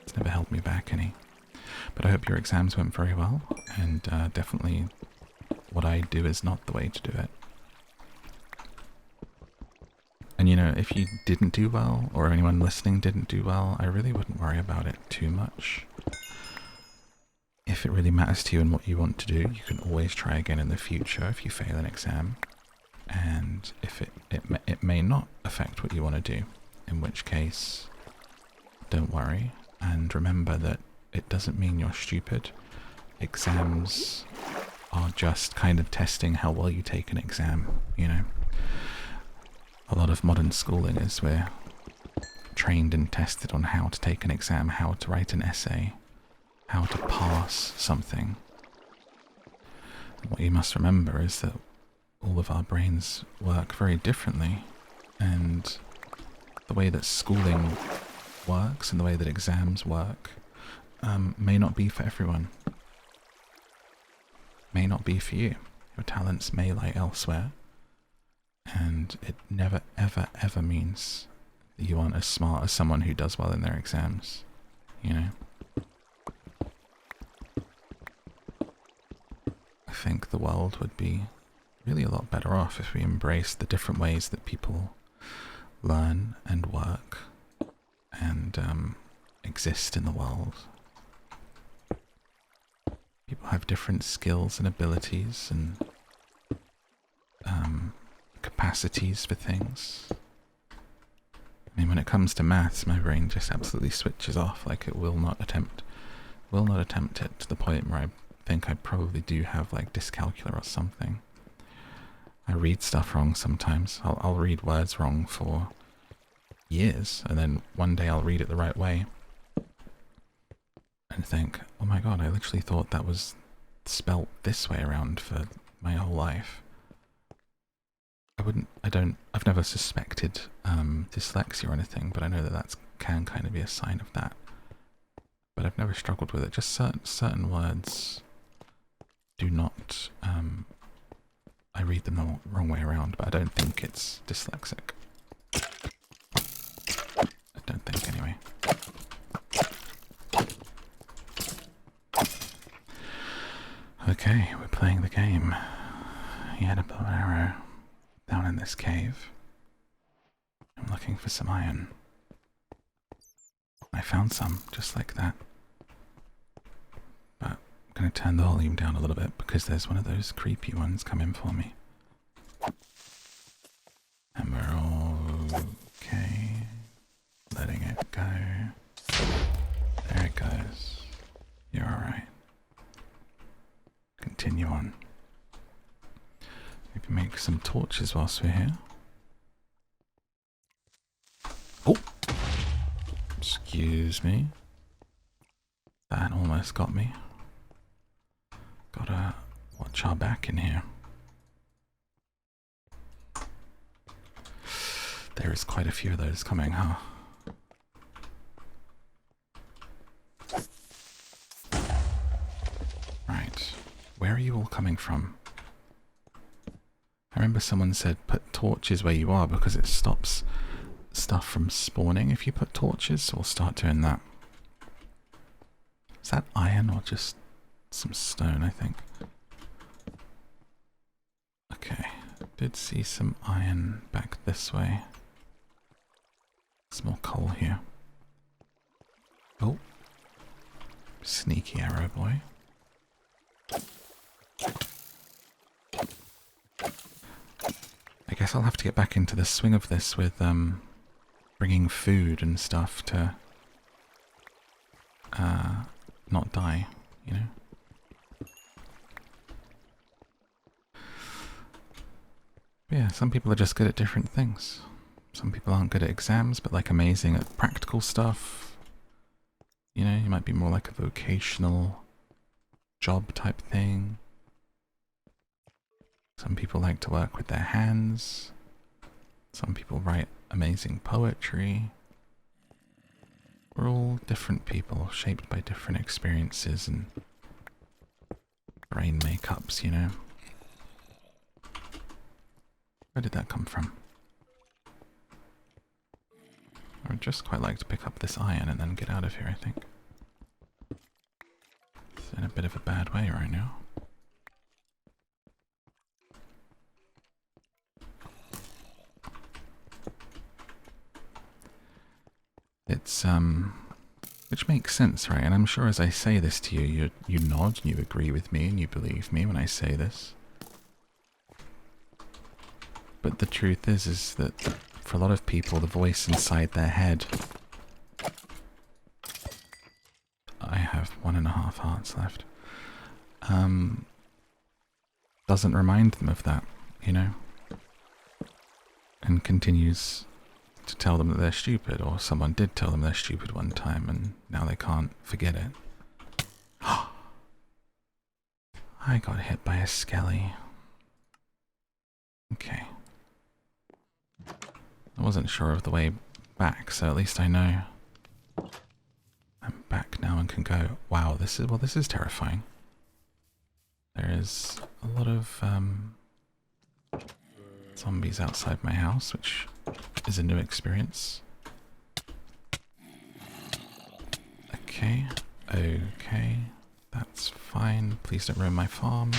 It's never held me back any. But I hope your exams went very well, and definitely what I do is not the way to do it. And you know, if you didn't do well, or anyone listening didn't do well, I really wouldn't worry about it too much. if it really matters to you and what you want to do, you can always try again in the future if you fail an exam. And if it may not affect what you want to do, in which case, don't worry. And remember that it doesn't mean you're stupid. Exams are just kind of testing how well you take an exam, you know. A lot of modern schooling is we're trained and tested on how to take an exam, how to write an essay, how to pass something. And what you must remember is that all of our brains work very differently, and the way that schooling works and the way that exams work may not be for everyone. May not be for you. Your talents may lie elsewhere, and it never ever ever means that you aren't as smart as someone who does well in their exams, you know. I think the world would be really a lot better off if we embraced the different ways that people learn and work and exist in the world. People have different skills and abilities and capacities for things. I mean, when it comes to maths, my brain just absolutely switches off. Like, it will not attempt it, to the point where I think I probably do have like dyscalculia or something. I read stuff wrong sometimes. I'll read words wrong for years, and then one day I'll read it the right way and think, oh my god, I literally thought that was spelt this way around for my whole life. I've never suspected dyslexia or anything, but I know that that can kind of be a sign of that. But I've never struggled with it. Just certain words do not, I read them the wrong way around, but I don't think it's dyslexic. I don't think, anyway. Okay, we're playing the game. He had a bow and arrow down in this cave. I'm looking for some iron. I found some, just like that. But I'm going to turn the volume down a little bit because there's one of those creepy ones coming for me. And we're all okay. Letting it go. There it goes. You're alright. Continue on. Maybe make some torches whilst we're here. Oh! Excuse me. That almost got me. Gotta watch our back in here. There is quite a few of those coming, huh? Right. Where are you all coming from? I remember someone said put torches where you are because it stops stuff from spawning if you put torches, so we'll start doing that. Is that iron or just some stone, I think? Okay, did see some iron back this way. Some more coal here. Oh, sneaky arrow boy. I guess I'll have to get back into the swing of this with bringing food and stuff to not die, you know? But yeah, some people are just good at different things. Some people aren't good at exams, but like amazing at practical stuff. You know, you might be more like a vocational job type thing. Some people like to work with their hands. Some people write amazing poetry. We're all different people, shaped by different experiences and brain makeups, you know. Where did that come from? I would just quite like to pick up this iron and then get out of here, I think. It's in a bit of a bad way right now. It's Which makes sense, right? And I'm sure as I say this to you, you nod, you agree with me, and you believe me when I say this. But the truth is that for a lot of people, the voice inside their head... I have 1.5 hearts left. Doesn't remind them of that, you know? And continues to tell them that they're stupid, or someone did tell them they're stupid one time and now they can't forget it. I got hit by a skelly. Okay. I wasn't sure of the way back, so at least I know I'm back now and can go. Wow, this is terrifying. There is a lot of zombies outside my house, which is a new experience. Okay, okay, that's fine. Please don't ruin my farm.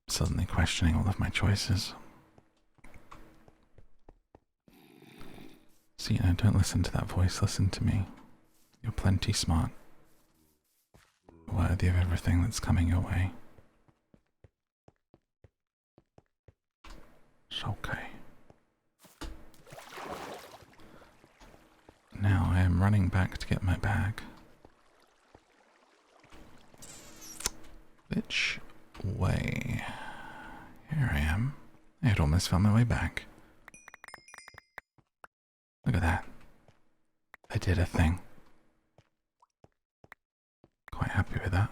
Suddenly questioning all of my choices. So, you know, don't listen to that voice, listen to me. You're plenty smart. Worthy of everything that's coming your way. It's okay. Now I am running back to get my bag. Which way? Here I am. I had almost found my way back. Look at that. I did a thing. Quite happy with that.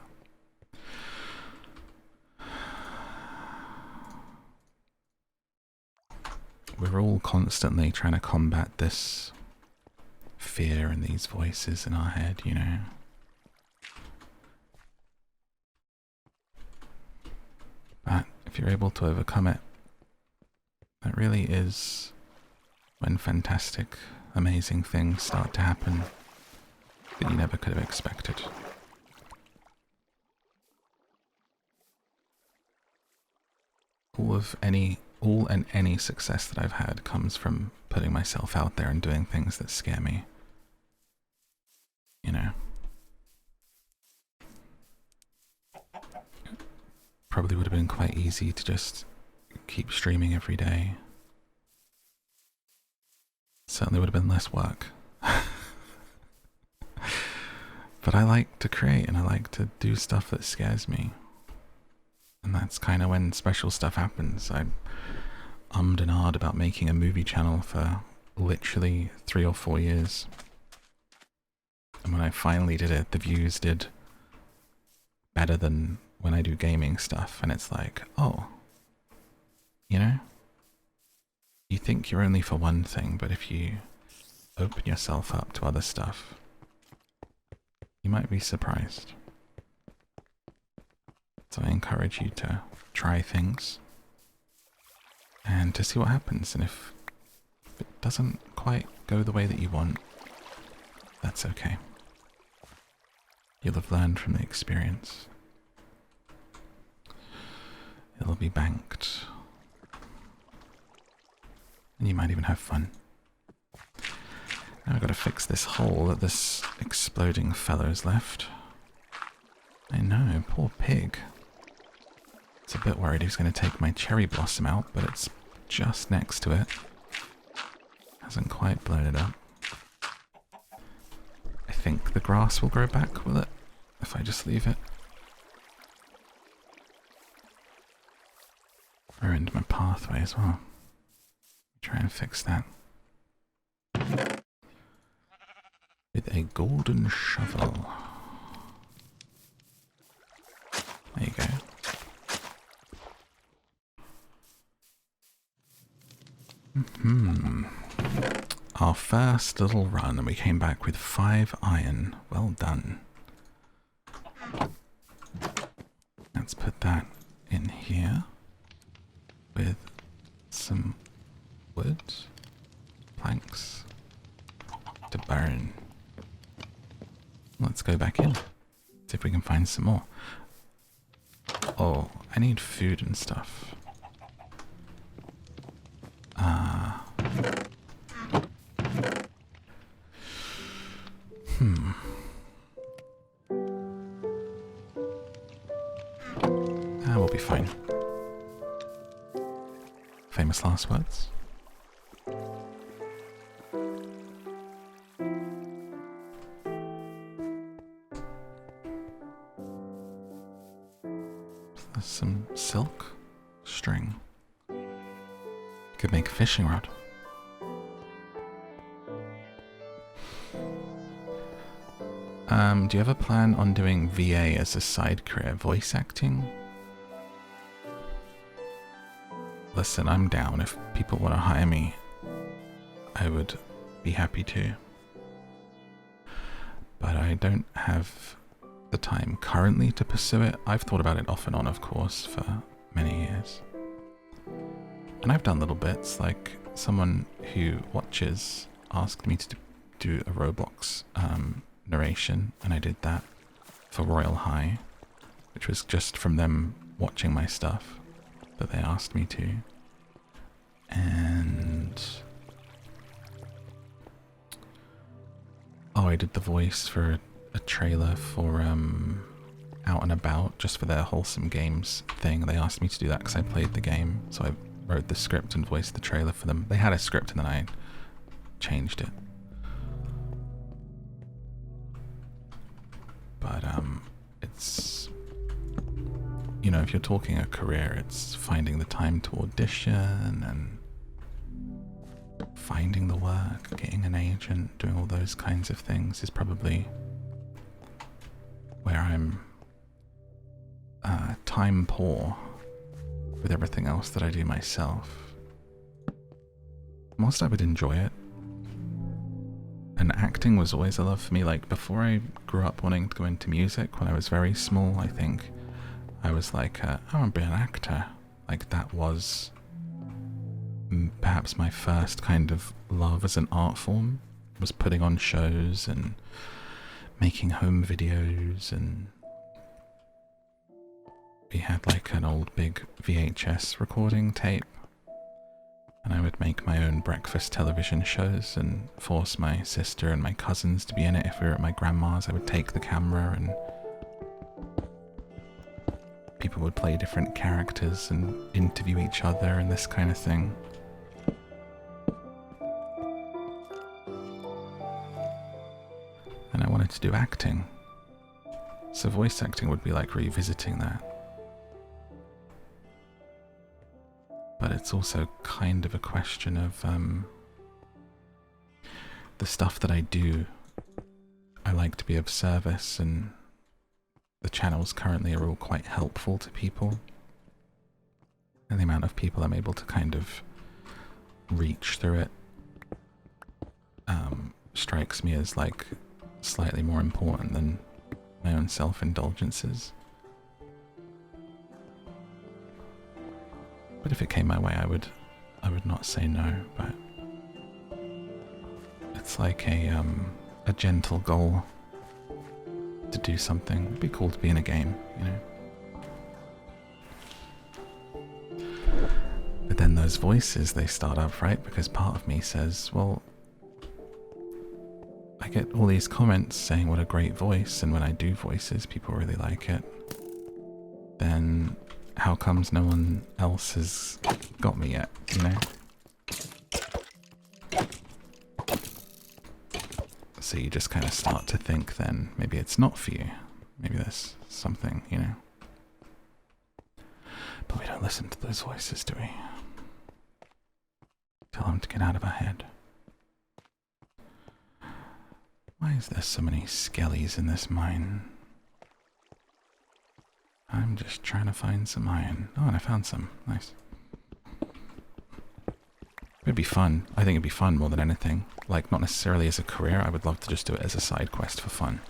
We're all constantly trying to combat this fear and these voices in our head, you know. But if you're able to overcome it, that really is when fantastic, amazing things start to happen that you never could have expected. All and any success that I've had comes from putting myself out there and doing things that scare me. You know. Probably would have been quite easy to just keep streaming every day. Certainly would have been less work. But I like to create and I like to do stuff that scares me. And that's kind of when special stuff happens. I ummed and ahed about making a movie channel for literally 3 or 4 years. And when I finally did it, the views did better than when I do gaming stuff. And it's like, oh, you know? You think you're only for one thing, but if you open yourself up to other stuff, you might be surprised. So I encourage you to try things and to see what happens. And if it doesn't quite go the way that you want, that's okay. You'll have learned from the experience. It'll be banked. And you might even have fun. Now I've got to fix this hole that this exploding fellow's left. I know, poor pig. It's a bit worried he's going to take my cherry blossom out, but it's just next to it. Hasn't quite blown it up. I think the grass will grow back, will it? If I just leave it. Ruined my pathway as well. Try and fix that. With a golden shovel. There you go. Our first little run, and we came back with 5 iron. Well done. Let's put that in here with some wood, planks to burn. Let's go back in, see if we can find some more. Oh, I need food and stuff. famous last words? There's some silk string. Could make a fishing rod. Do you ever plan on doing VA as a side career, voice acting? Listen, I'm down. If people want to hire me, I would be happy to. But I don't have the time currently to pursue it. I've thought about it off and on, of course, for many years. And I've done little bits, like someone who watches asked me to do a Roblox narration, and I did that for Royal High, which was just from them watching my stuff that they asked me to. And oh, I did the voice for a trailer for Out and About, just for their Wholesome Games thing. They asked me to do that because I played the game, so I wrote the script and voiced the trailer for them. They had a script and then I changed it. But it's, you know, if you're talking a career, it's finding the time to audition and finding the work, getting an agent, doing all those kinds of things is probably where I'm time poor with everything else that I do myself. Whilst I would enjoy it, and acting was always a love for me. Like, before I grew up wanting to go into music, when I was very small, I think I was like, I want to be an actor. Like, that was perhaps my first kind of love as an art form, was putting on shows and making home videos. And we had like an old big VHS recording tape, and I would make my own breakfast television shows and force my sister and my cousins to be in it. If we were at my grandma's, I would take the camera and people would play different characters and interview each other and this kind of thing. And I wanted to do acting, so voice acting would be like revisiting that. But it's also kind of a question of the stuff that I do. I like to be of service, and the channels currently are all quite helpful to people. And the amount of people I'm able to kind of reach through it strikes me as like slightly more important than my own self-indulgences. But if it came my way, I would not say no. But it's like a gentle goal to do something. It'd be cool to be in a game, you know. But then those voices, they start up, right? Because part of me says, well, I get all these comments saying what a great voice, and when I do voices, people really like it. Then how comes no one else has got me yet, you know? So you just kind of start to think then, maybe it's not for you. Maybe there's something, you know? But we don't listen to those voices, do we? Tell them to get out of our head. Why is there so many skellies in this mine? I'm just trying to find some iron. Oh, and I found some. Nice. It'd be fun. I think it'd be fun more than anything. Like, not necessarily as a career. I would love to just do it as a side quest for fun.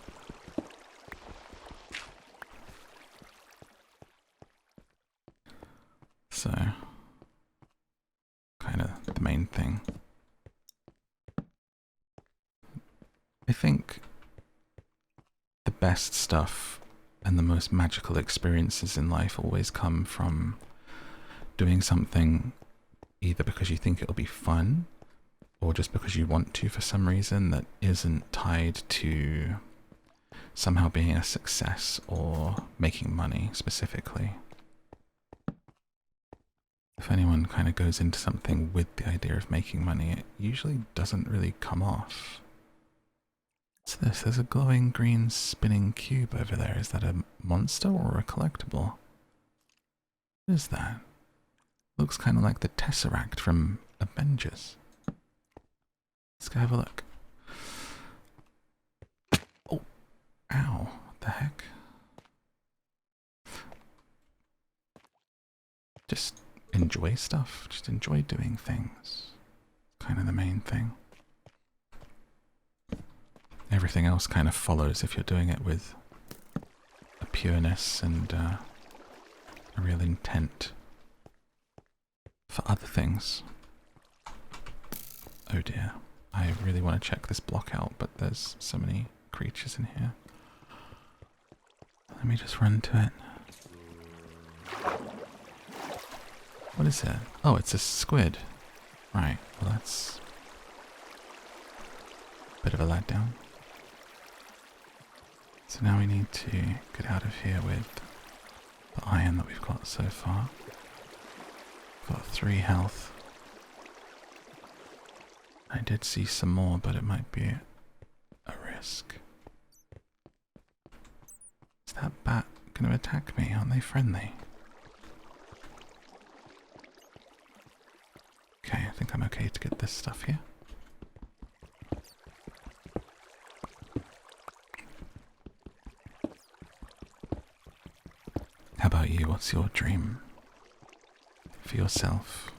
So, kind of the main thing. I think the best stuff and the most magical experiences in life always come from doing something either because you think it'll be fun or just because you want to for some reason that isn't tied to somehow being a success or making money specifically. if anyone kind of goes into something with the idea of making money, it usually doesn't really come off. What's this? There's a glowing green spinning cube over there. Is that a monster or a collectible? What is that? Looks kind of like the Tesseract from Avengers. Let's go have a look. Oh, ow, what the heck? Just enjoy stuff, just enjoy doing things. Kind of the main thing. Everything else kind of follows if you're doing it with a pureness and a real intent for other things. Oh dear, I really want to check this block out, but there's so many creatures in here. Let me just run to it. What is it? Oh, it's a squid. Right, well that's a bit of a letdown. So now we need to get out of here with the iron that we've got so far. We've got 3 health. I did see some more, but it might be a risk. Is that bat going to attack me? Aren't they friendly? Okay, I think I'm okay to get this stuff here. How about you? What's your dream for yourself?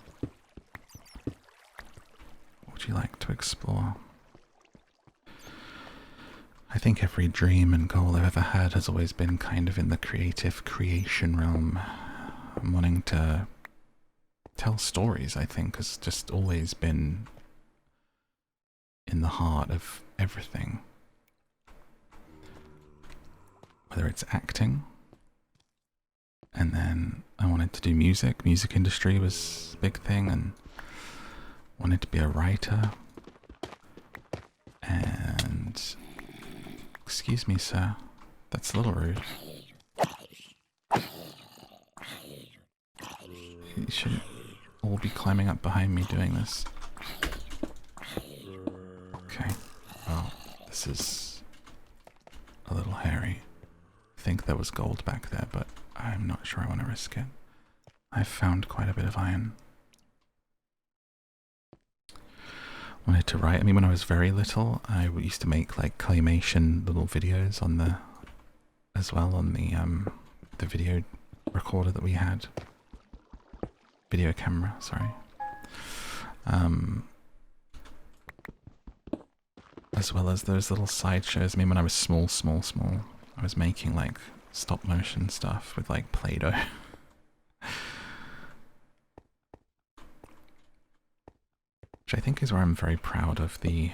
What would you like to explore? I think every dream and goal I've ever had has always been kind of in the creative creation realm. I'm wanting to tell stories, I think, has just always been in the heart of everything. Whether it's acting, and then I wanted to do music. Music industry was a big thing, and wanted to be a writer. And excuse me, sir, that's a little rude. You shouldn't all be climbing up behind me doing this. Okay, well, this is a little hairy. I think there was gold back there, but I'm not sure I want to risk it. I've found quite a bit of iron. Wanted to write. I mean, when I was very little, I used to make like claymation little videos on the, as well on the video recorder that we had. Video camera, sorry. As well as those little sideshows. I mean, when I was small, I was making like stop motion stuff with like Play-Doh. Which I think is where I'm very proud of the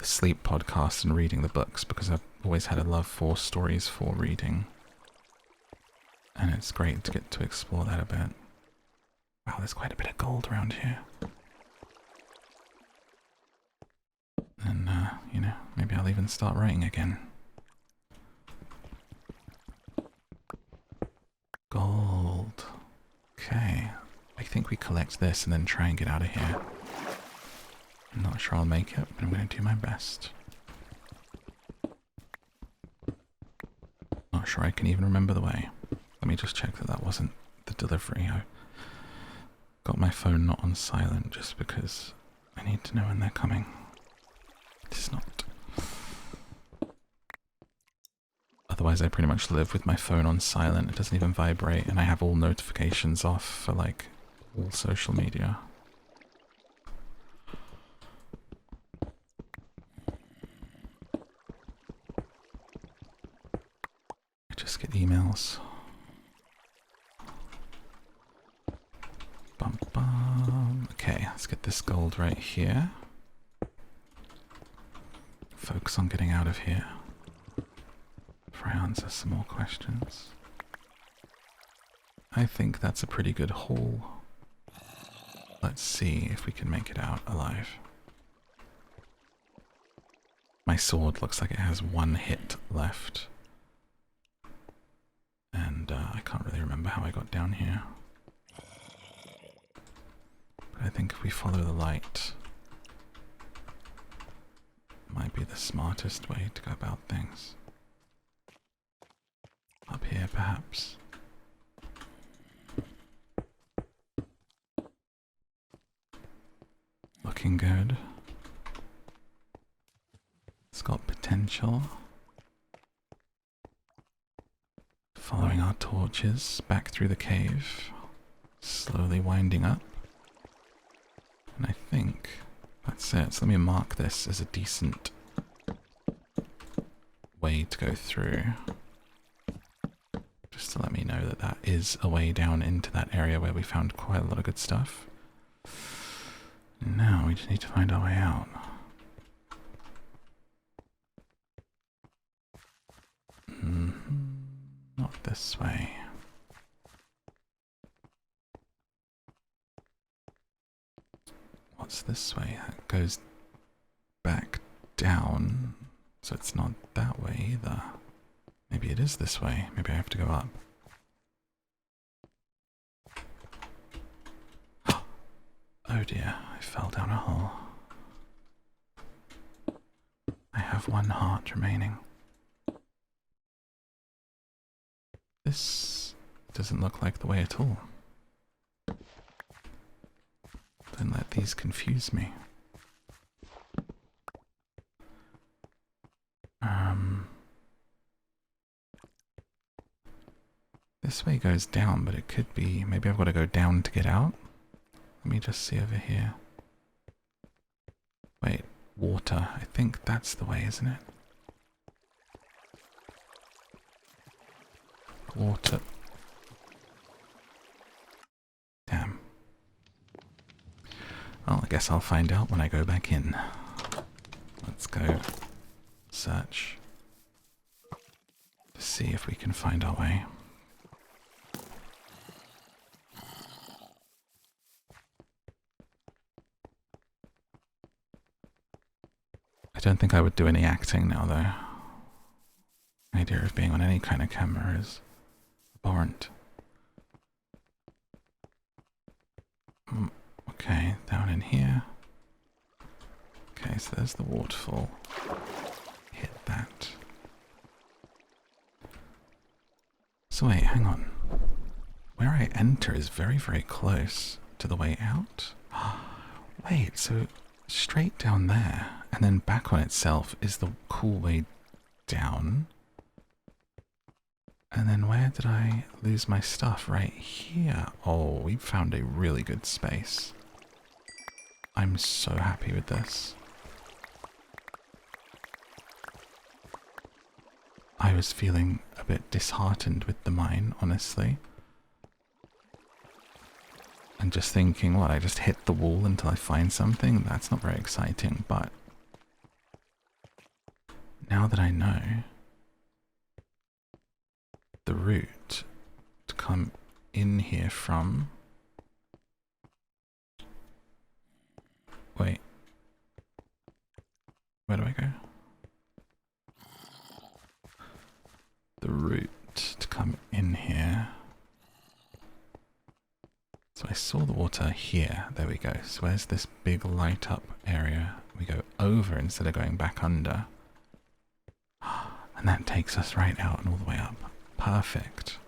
sleep podcast and reading the books, because I've always had a love for stories for reading. And it's great to get to explore that a bit. Wow, there's quite a bit of gold around here. And, you know, maybe I'll even start writing again. Gold. Okay. I think we collect this and then try and get out of here. I'm not sure I'll make it, but I'm going to do my best. Not sure I can even remember the way. Let me just check that that wasn't the delivery. I got my phone not on silent just because I need to know when they're coming. It's not. Otherwise I pretty much live with my phone on silent. It doesn't even vibrate, and I have all notifications off for like all social media. I just get emails. Bum bum. Okay, let's get this gold right here. Focus on getting out of here before I answer some more questions. I think that's a pretty good haul. Let's see if we can make it out alive. My sword looks like it has 1 hit left. And I can't really remember how I got down here. think if we follow the light, might be the smartest way to go about things. Up here, perhaps. Looking good. It's got potential. Following our torches back through the cave, slowly winding up. And I think that's it. So let me mark this as a decent way to go through. Just to let me know that that is a way down into that area where we found quite a lot of good stuff. Now we just need to find our way out. Not this way. What's this way? That goes back down, so it's not that way either. Maybe it is this way. Maybe I have to go up. Oh dear, I fell down a hole. I have one heart remaining. This doesn't look like the way at all. Don't let these confuse me. This way goes down, but it could be... Maybe I've got to go down to get out? Let me just see over here. Wait, water. I think that's the way, isn't it? Water. Damn. Well, I guess I'll find out when I go back in. Let's go search to see if we can find our way. I don't think I would do any acting now, though. The idea of being on any kind of camera is abhorrent. Okay, down in here. Okay, so there's the waterfall. Hit that. So wait, hang on. Where I enter is very, very close to the way out. Wait, so straight down there, and then back on itself is the cool way down. And then where did I lose my stuff? Right here. Oh, we found a really good space. I'm so happy with this. I was feeling a bit disheartened with the mine, honestly. And just thinking, what, I just hit the wall until I find something? That's not very exciting, but now that I know the route to come in here from... Wait. Where do I go? The route to come in here. So I saw the water here. There we go. So where's this big light up area? We go over instead of going back under. And that takes us right out and all the way up. Perfect.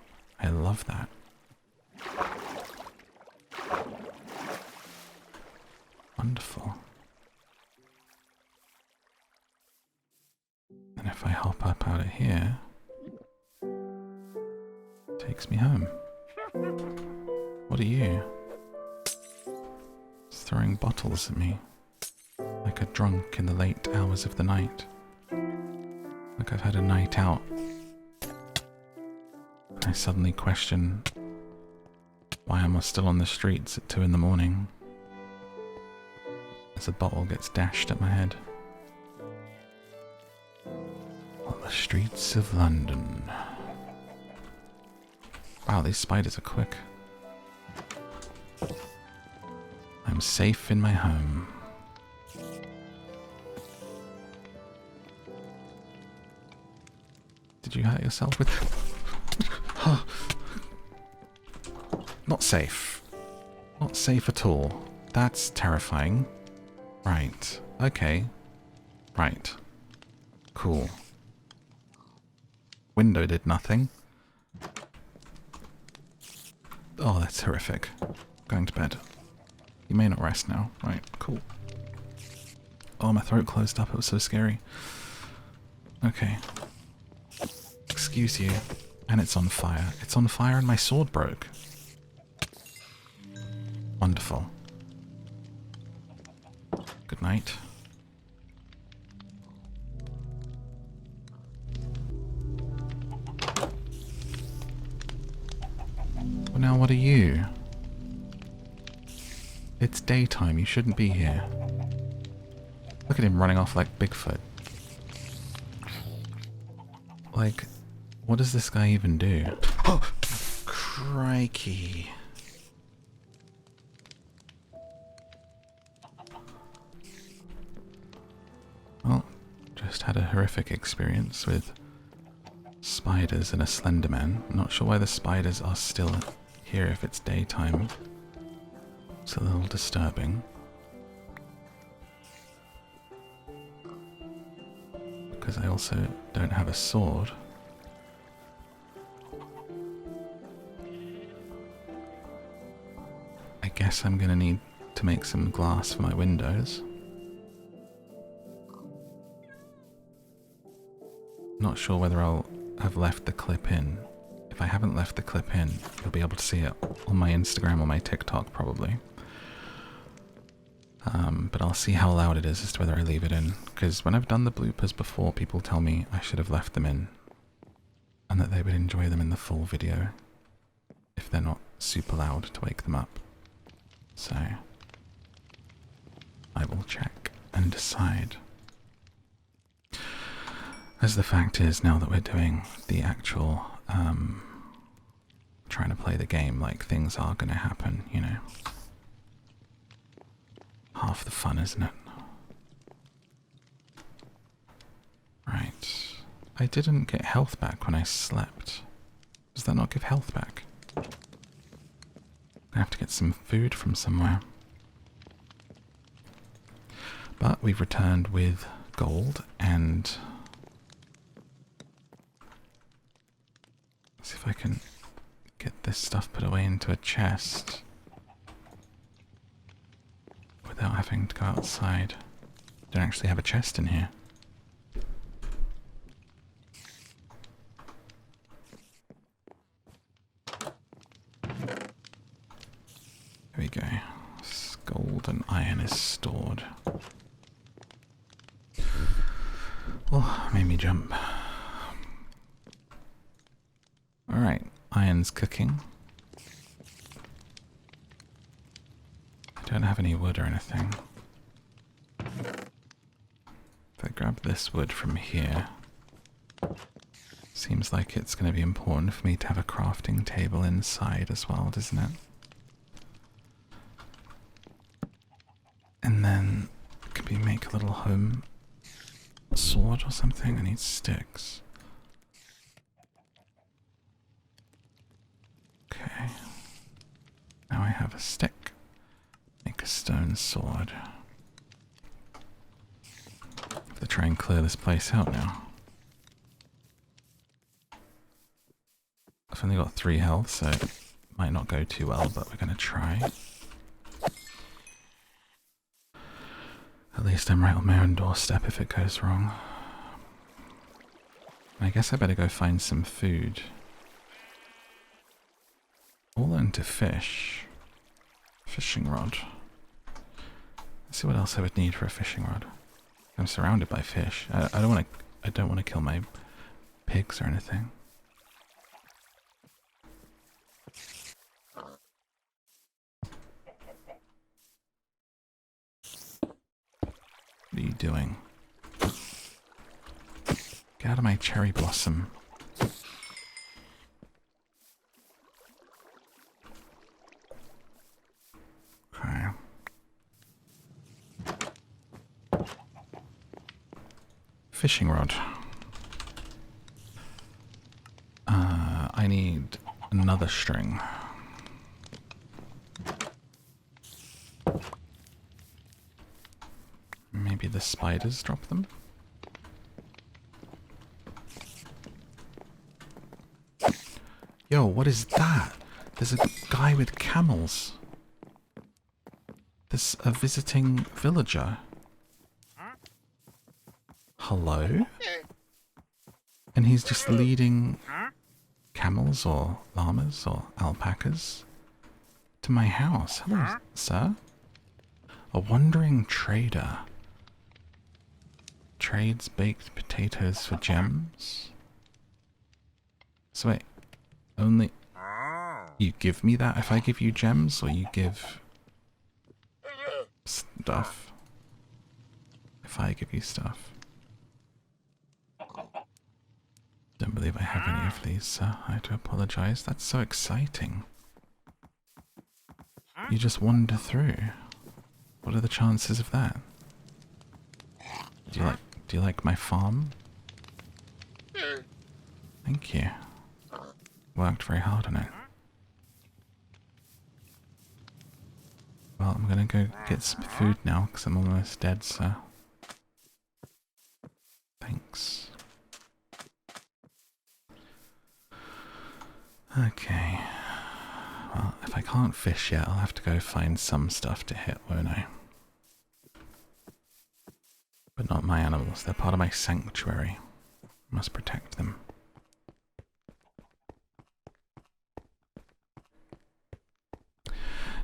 I love that. Wonderful. And if I hop up out of here, it takes me home. What are you? It's throwing bottles at me, like a drunk in the late hours of the night. Like I've had a night out. I suddenly question why am I still on the streets at 2 in the morning as a bottle gets dashed at my head. On the streets of London. Wow, these spiders are quick. I'm safe in my home. Did you hurt yourself with... Not safe. Not safe at all. That's terrifying. Right. Okay. Right. Cool. Window did nothing. Oh, that's horrific. Going to bed. You may not rest now. Right, cool. Oh, my throat closed up. It was so scary. Okay. Excuse you. And it's on fire. It's on fire and my sword broke. Wonderful. Good night. Well, now what are you? It's daytime. You shouldn't be here. Look at him running off like Bigfoot. Like, what does this guy even do? Oh, crikey. Well, just had a horrific experience with spiders and a Slender Man. I'm not sure why the spiders are still here if it's daytime. It's a little disturbing. Because I also don't have a sword. I guess I'm gonna need to make some glass for my windows. Not sure whether I'll have left the clip in. If I haven't left the clip in, you'll be able to see it on my Instagram or my TikTok probably. But I'll see how loud it is as to whether I leave it in. Because when I've done the bloopers before, people tell me I should have left them in. And that they would enjoy them in the full video. If they're not super loud to wake them up. So I will check and decide. As the fact is, now that we're doing the actual trying to play the game, like, things are going to happen, you know. Half the fun, isn't it? Right. I didn't get health back when I slept. Does that not give health back? I have to get some food from somewhere. But we've returned with gold and... Let's see if I can get this stuff put away into a chest without having to go outside. Don't actually have a chest in here. Here we go. Gold and iron is stored. Oh, made me jump. Alright, iron's cooking. I don't have any wood or anything. If I grab this wood from here, seems like it's going to be important for me to have a crafting table inside as well, doesn't it? And then could we make a little home sword or something? I need sticks. Okay. Now I have a stick. Make a stone sword. I have to try and clear this place out now. I've only got 3 health, so it might not go too well, but we're going to try. At least I'm right on my own doorstep if it goes wrong. I guess I better go find some food. All into fish. Fishing rod. Let's see what else I would need for a fishing rod. I'm surrounded by fish. I don't want to kill my pigs or anything. What are you doing? Get out of my cherry blossom. Okay. Fishing rod. I need another string. Maybe the spiders drop them? Yo, what is that? There's a guy with camels. There's a visiting villager. Hello? And he's just leading camels or llamas or alpacas to my house. Hello, sir. A wandering trader. Trades baked potatoes for gems. So wait, only you give me that if I give you gems, or you give stuff if I give you stuff? Don't believe I have any of these, sir. I do apologize. That's so exciting. You just wander through. What are the chances of that? Do you like my farm? Thank you. Worked very hard on it. Well, I'm gonna go get some food now because I'm almost dead, sir. Thanks. Okay. Well, if I can't fish yet, I'll have to go find some stuff to hit, won't I? But not my animals. They're part of my sanctuary. I must protect them.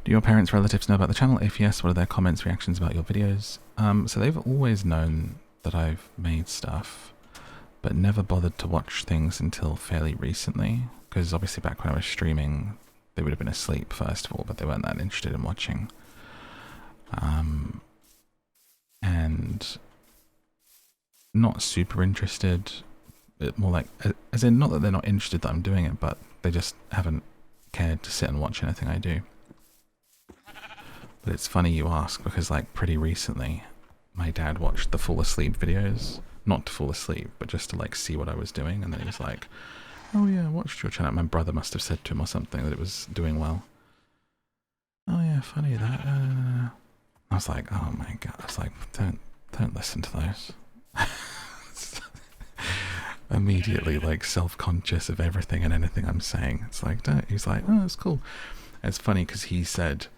Do your parents, relatives know about the channel? If yes, what are their comments, reactions about your videos? So they've always known that I've made stuff, but never bothered to watch things until fairly recently. Because obviously back when I was streaming, they would have been asleep first of all, but they weren't that interested in watching. And not super interested, more like, as in not that they're not interested that I'm doing it, but they just haven't cared to sit and watch anything I do. But it's funny you ask, because like pretty recently, my dad watched the fall asleep videos, not to fall asleep, but just to like see what I was doing, and then he was like, oh yeah, I watched your channel. My brother must have said to him or something that it was doing well. Oh yeah, funny that. I was like, oh my god. I was like, don't listen to those. Immediately like self-conscious of everything and anything I'm saying. It's like, don't. He's like, oh, it's cool. And it's funny because he said,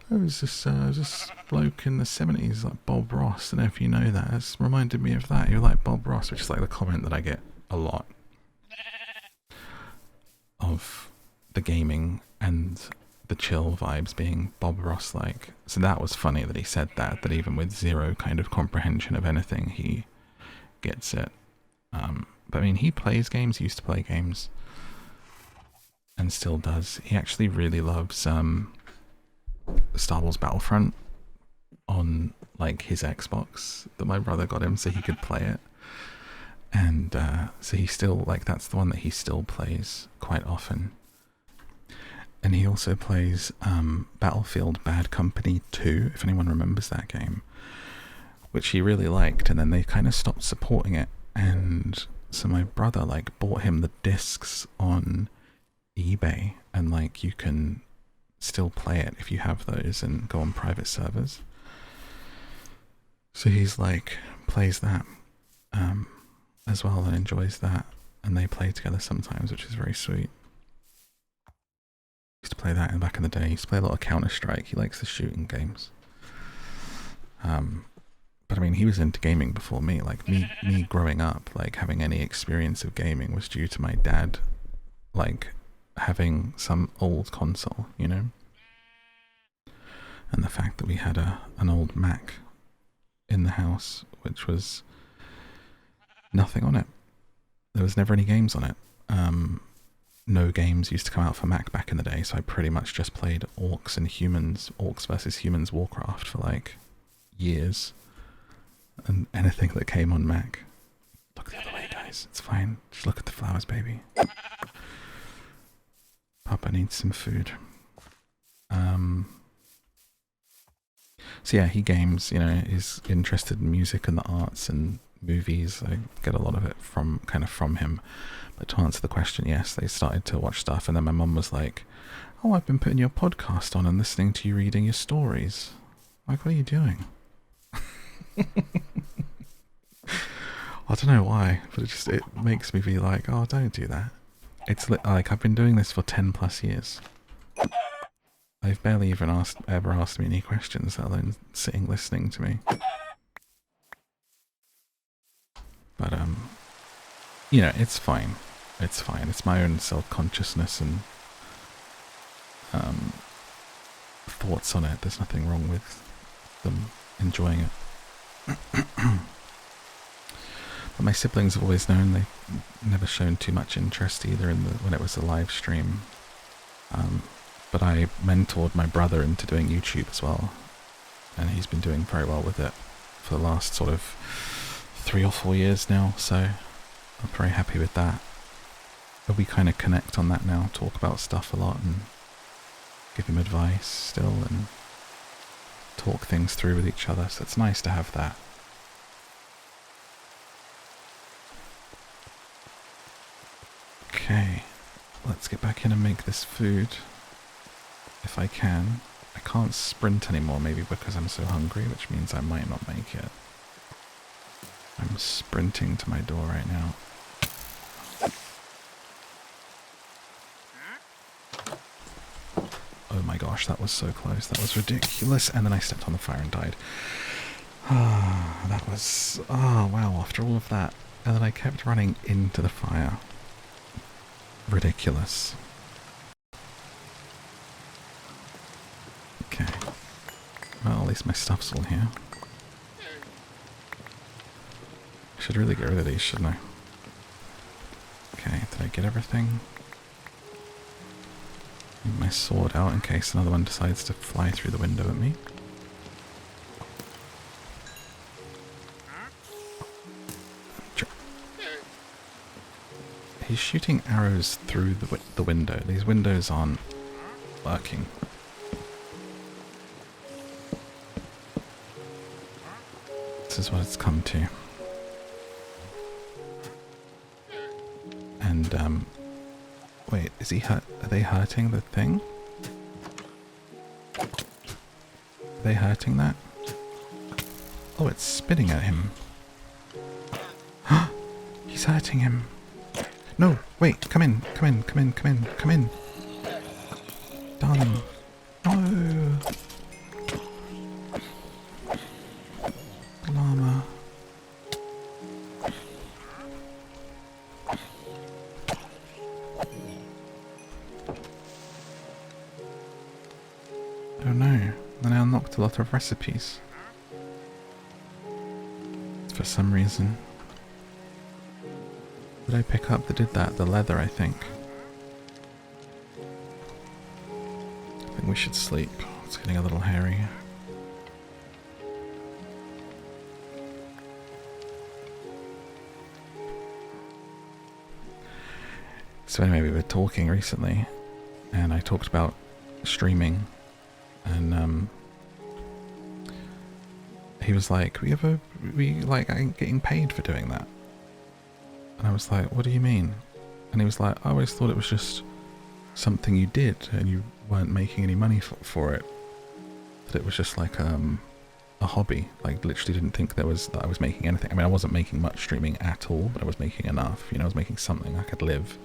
oh, it was this bloke in the 70s, like Bob Ross. I don't know if you know that. It's reminded me of that. You're like Bob Ross, which is like the comment that I get a lot of the gaming and the chill vibes being Bob Ross like. So that was funny that he said that even with zero kind of comprehension of anything, he gets it. But I mean, he plays games, he used to play games, and still does. He actually really loves Star Wars Battlefront on like his Xbox that my brother got him so he could play it. And so he still, like, that's the one that he still plays quite often. And he also plays Battlefield Bad Company 2, if anyone remembers that game, which he really liked, and then they kind of stopped supporting it. And so my brother, like, bought him the discs on eBay, and, like, you can still play it if you have those and go on private servers. So he's, like, plays that. As well, and enjoys that, and they play together sometimes, which is very sweet. Used to play that back in the day. He used to play a lot of Counter-Strike. He likes the shooting games. But I mean, he was into gaming before me. Like me growing up, like having any experience of gaming was due to my dad, like having some old console, you know, and the fact that we had an old Mac in the house, which was nothing on it. There was never any games on it. No games used to come out for Mac back in the day, so I pretty much just played Orcs versus Humans Warcraft for like years. And anything that came on Mac. Look the other way, guys. It's fine. Just look at the flowers, baby. Papa needs some food. So yeah, he games, you know, is interested in music and the arts and movies. I get a lot of it from him. But to answer the question, yes, they started to watch stuff, and then my mum was like, oh, I've been putting your podcast on and listening to you reading your stories. Like, what are you doing? I don't know why, but it makes me be like, oh, don't do that. It's like I've been doing this for 10 plus years. They've barely even ever asked me any questions, let alone sitting listening to me. But you know, it's fine. It's fine. It's my own self-consciousness and thoughts on it. There's nothing wrong with them enjoying it. But my siblings have always known. They've never shown too much interest either in when it was a live stream. But I mentored my brother into doing YouTube as well, and he's been doing very well with it for the last sort of 3 or 4 years now, so I'm very happy with that. But we kind of connect on that now, talk about stuff a lot and give him advice still and talk things through with each other, so it's nice to have that. Okay, let's get back in and make this food. If I can. I can't sprint anymore, maybe because I'm so hungry, which means I might not make it. I'm sprinting to my door right now. Oh my gosh, that was so close. That was ridiculous. And then I stepped on the fire and died. Ah, that was... Oh, wow, after all of that. And then I kept running into the fire. Ridiculous. Okay. Well, at least my stuff's all here. I should really get rid of these, shouldn't I? Okay, did I get everything? Need my sword out in case another one decides to fly through the window at me. He's shooting arrows through the window. These windows aren't working. This is what it's come to. And, wait, is he hurt? Are they hurting the thing? Are they hurting that? Oh, it's spitting at him. He's hurting him. No, wait, come in, come in, come in, come in, come in. Darling. No. Llama. Oh no, and I unlocked a lot of recipes. For some reason. What did I pick up that did that? The leather, I think. I think we should sleep. It's getting a little hairy. So anyway, we were talking recently, and I talked about streaming, and he was like, we like ain't getting paid for doing that. And I was like, what do you mean? And he was like, I always thought it was just something you did and you weren't making any money for it. That it was just like a hobby. Like literally didn't think that I was making anything. I mean, I wasn't making much streaming at all, but I was making enough. You know, I was making something I could live.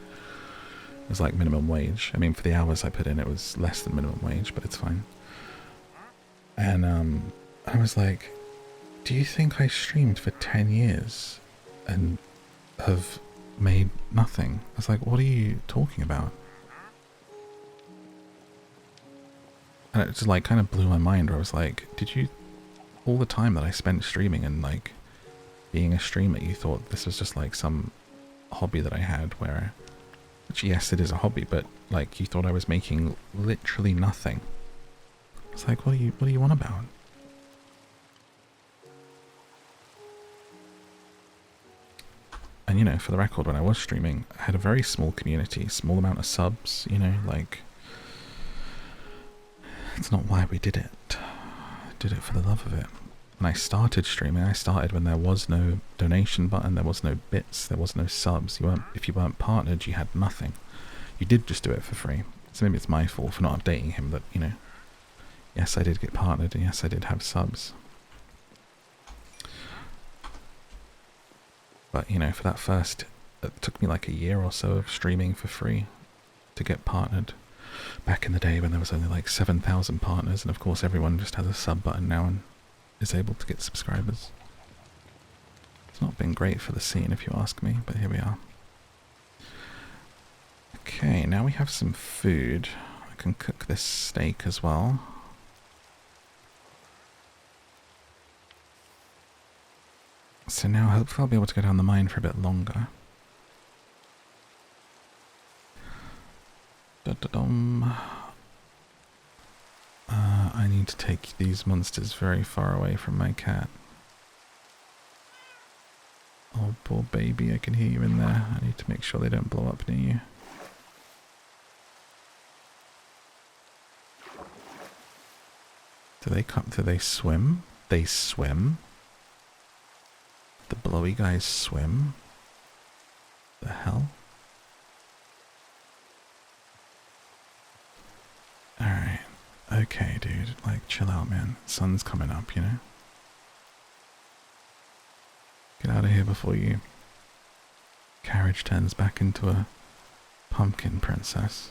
It was like minimum wage. I mean, for the hours I put in, it was less than minimum wage, but it's fine. And I was like, do you think I streamed for 10 years and have made nothing? I was like, what are you talking about? And it just like kind of blew my mind where I was like, did you, all the time that I spent streaming and like being a streamer, you thought this was just like some hobby that I had where, which yes, it is a hobby, but like you thought I was making literally nothing. I was like, what do you want about? And you know, for the record, when I was streaming, I had a very small community, small amount of subs, you know, like, it's not why we did it. I did it for the love of it. When I started streaming, I started when there was no donation button, there was no bits, there was no subs. If you weren't partnered, you had nothing. You did just do it for free. So maybe it's my fault for not updating him, but, you know, yes, I did get partnered, and yes, I did have subs. But, you know, for that first, it took me like a year or so of streaming for free to get partnered. Back in the day when there was only like 7,000 partners, and of course everyone just has a sub button now and is able to get subscribers. It's not been great for the scene if you ask me, but here we are. Okay, now we have some food. I can cook this steak as well. So now hopefully I'll be able to go down the mine for a bit longer. Da-da-dum. I need to take these monsters very far away from my cat. Oh, poor baby, I can hear you in there. I need to make sure they don't blow up near you. Do they come? Do they swim? They swim? The blowy guys swim? The hell? Alright. Okay, dude. Like, chill out, man. Sun's coming up, you know? Get out of here before you carriage turns back into a pumpkin princess.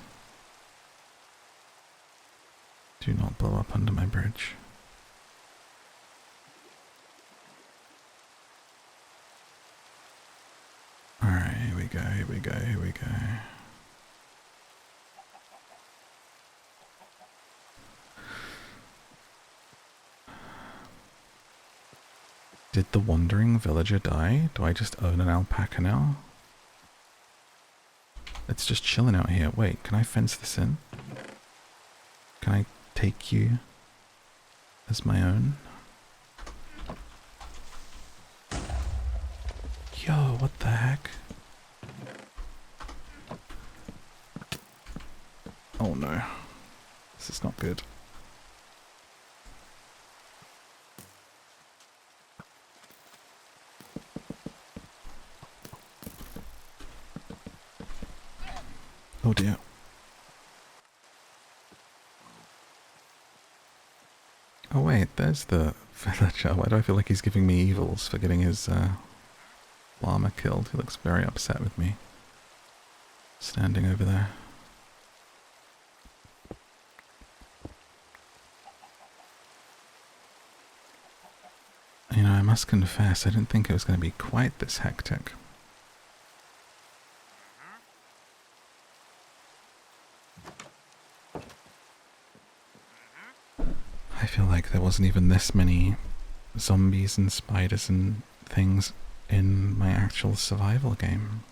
Do not blow up under my bridge. Alright, here we go, here we go, here we go. Did the wandering villager die? Do I just own an alpaca now? It's just chilling out here. Wait, can I fence this in? Can I take you as my own? Yo, what the heck? Oh no. This is not good. Oh dear. Oh wait, there's the villager. Why do I feel like he's giving me evils for getting his llama killed? He looks very upset with me. Standing over there. You know, I must confess, I didn't think it was going to be quite this hectic. I feel like there wasn't even this many zombies and spiders and things in my actual survival game.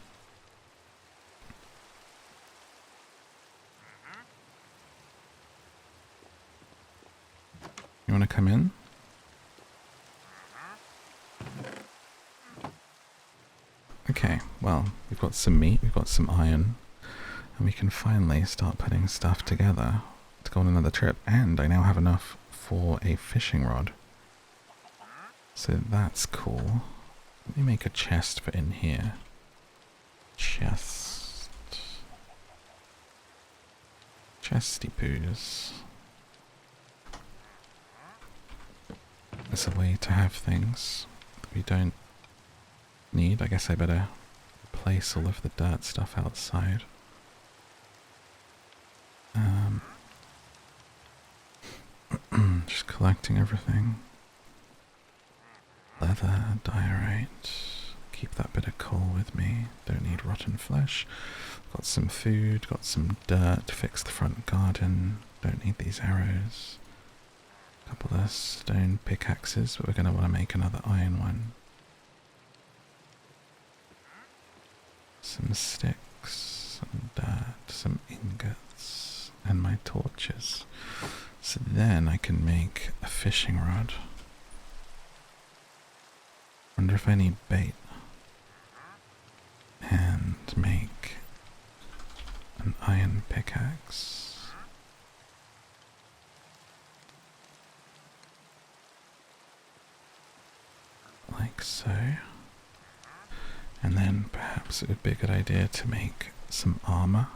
You want to come in? Okay, well, we've got some meat, we've got some iron, and we can finally start putting stuff together to go on another trip, and I now have enough for a fishing rod. So that's cool. Let me make a chest for in here. Chest. Chesty poos. There's a way to have things that we don't need. I guess I better place all of the dirt stuff outside. Just collecting everything. Leather, diorite. Keep that bit of coal with me. Don't need rotten flesh. Got some food, got some dirt to fix the front garden. Don't need these arrows. A couple of stone pickaxes, but we're going to want to make another iron one. Some sticks, some dirt, some ingots, and my torches. So then I can make a fishing rod. Wonder if I need bait. And make an iron pickaxe. Like so. And then perhaps it would be a good idea to make some armor.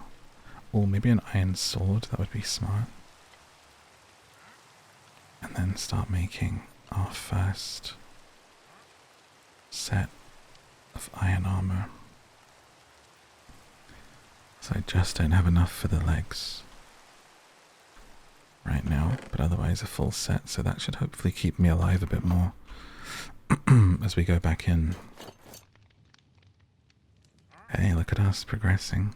Or maybe an iron sword, that would be smart. And then start making our first set of iron armor. So I just don't have enough for the legs right now, but otherwise a full set, so that should hopefully keep me alive a bit more as we go back in. Hey, look at us progressing.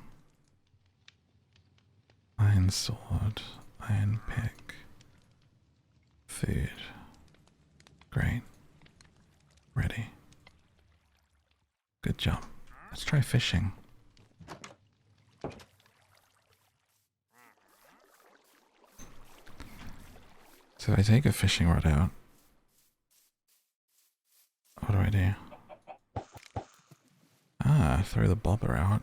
Iron sword, iron pick, food. Great. Ready. Good job. Let's try fishing. So I take a fishing rod out. What do I do? Ah, throw the bobber out.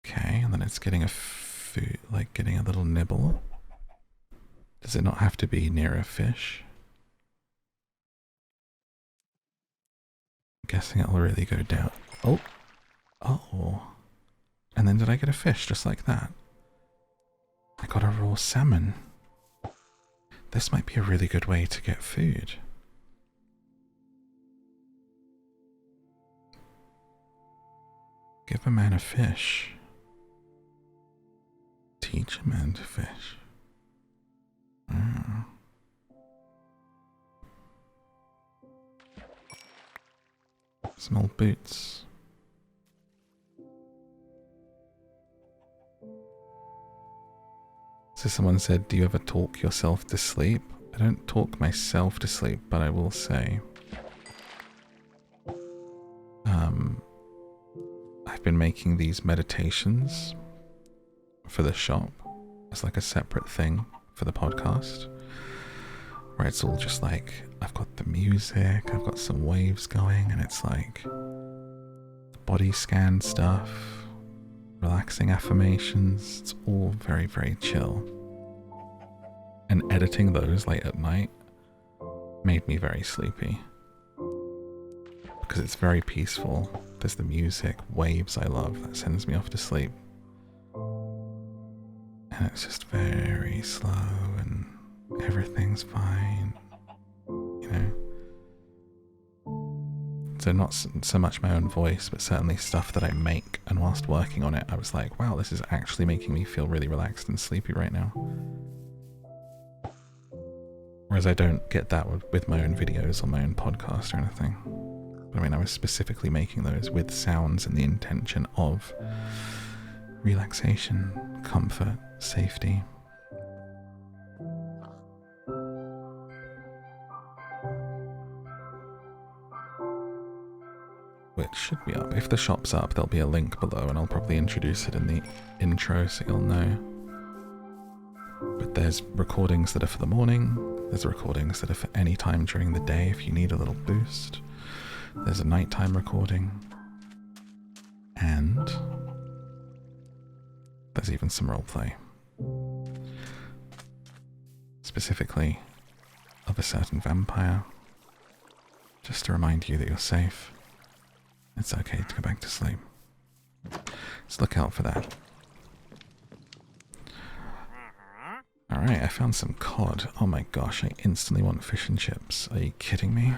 Okay, and then it's getting a food, like getting a little nibble. Does it not have to be near a fish? I'm guessing it'll really go down. Oh! Oh! And then did I get a fish just like that? I got a raw salmon. This might be a really good way to get food. Give a man a fish. Teach a man to fish. Some old boots. So someone said, do you ever talk yourself to sleep? I don't talk myself to sleep, but I will say I've been making these meditations for the shop as like a separate thing for the podcast, where it's all just like, I've got the music, I've got some waves going, and it's like body scan stuff, relaxing affirmations. It's all very, very chill. And editing those late at night made me very sleepy, because it's very peaceful. There's the music, waves I love, that sends me off to sleep. And it's just very slow and everything's fine, you know? So not so much my own voice, but certainly stuff that I make. And whilst working on it, I was like, wow, this is actually making me feel really relaxed and sleepy right now. Whereas I don't get that with my own videos or my own podcast or anything. But I mean, I was specifically making those with sounds and the intention of relaxation, comfort, safety. Which should be up. If the shop's up, there'll be a link below, and I'll probably introduce it in the intro so you'll know. But there's recordings that are for the morning, there's recordings that are for any time during the day if you need a little boost. There's a nighttime recording, and there's even some roleplay. Specifically of a certain vampire, just to remind you that you're safe. It's okay to go back to sleep. Just look out for that. Alright, I found some cod. Oh my gosh, I instantly want fish and chips. Are you kidding me?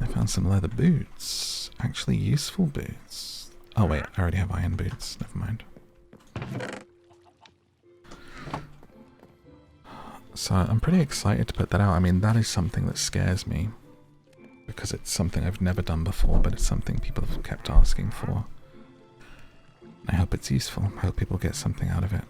I found some leather boots. Actually useful boots. Oh wait, I already have iron boots. Never mind. So I'm pretty excited to put that out. I mean, that is something that scares me, because it's something I've never done before, but it's something people have kept asking for. I hope it's useful. I hope people get something out of it.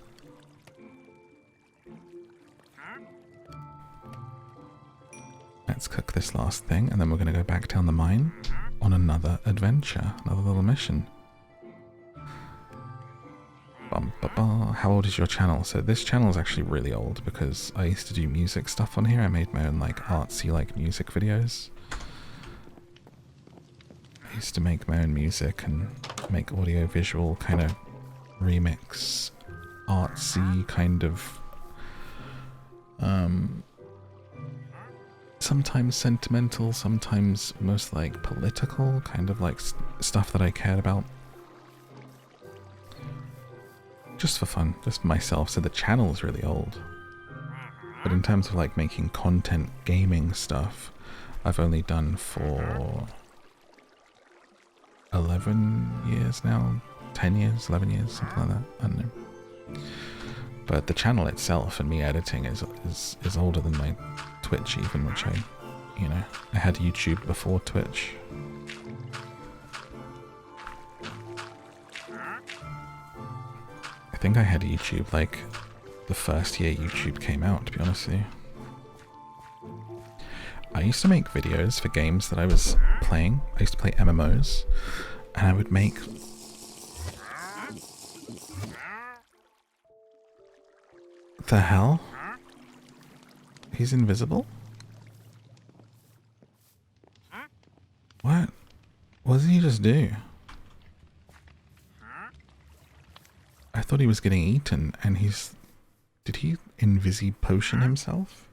Let's cook this last thing, and then we're going to go back down the mine on another adventure, another little mission. How old is your channel? So this channel is actually really old, because I used to do music stuff on here. I made my own like artsy like music videos. I used to make my own music and make audio visual kind of remix, artsy kind of sometimes sentimental, sometimes most like political, kind of like stuff that I cared about. Just for fun, just for myself. So the channel is really old. But in terms of like making content, gaming stuff, I've only done for 11 years now, 10 years, 11 years, something like that. I don't know. But the channel itself and me editing is older than my Twitch even, which I had YouTube before Twitch. I think I had YouTube like the first year YouTube came out, to be honest with you. I used to make videos for games that I was playing. I used to play MMOs, and I would make... The hell? He's invisible? What? What did he just do? I thought he was getting eaten, and he's... Did he invisi potion himself?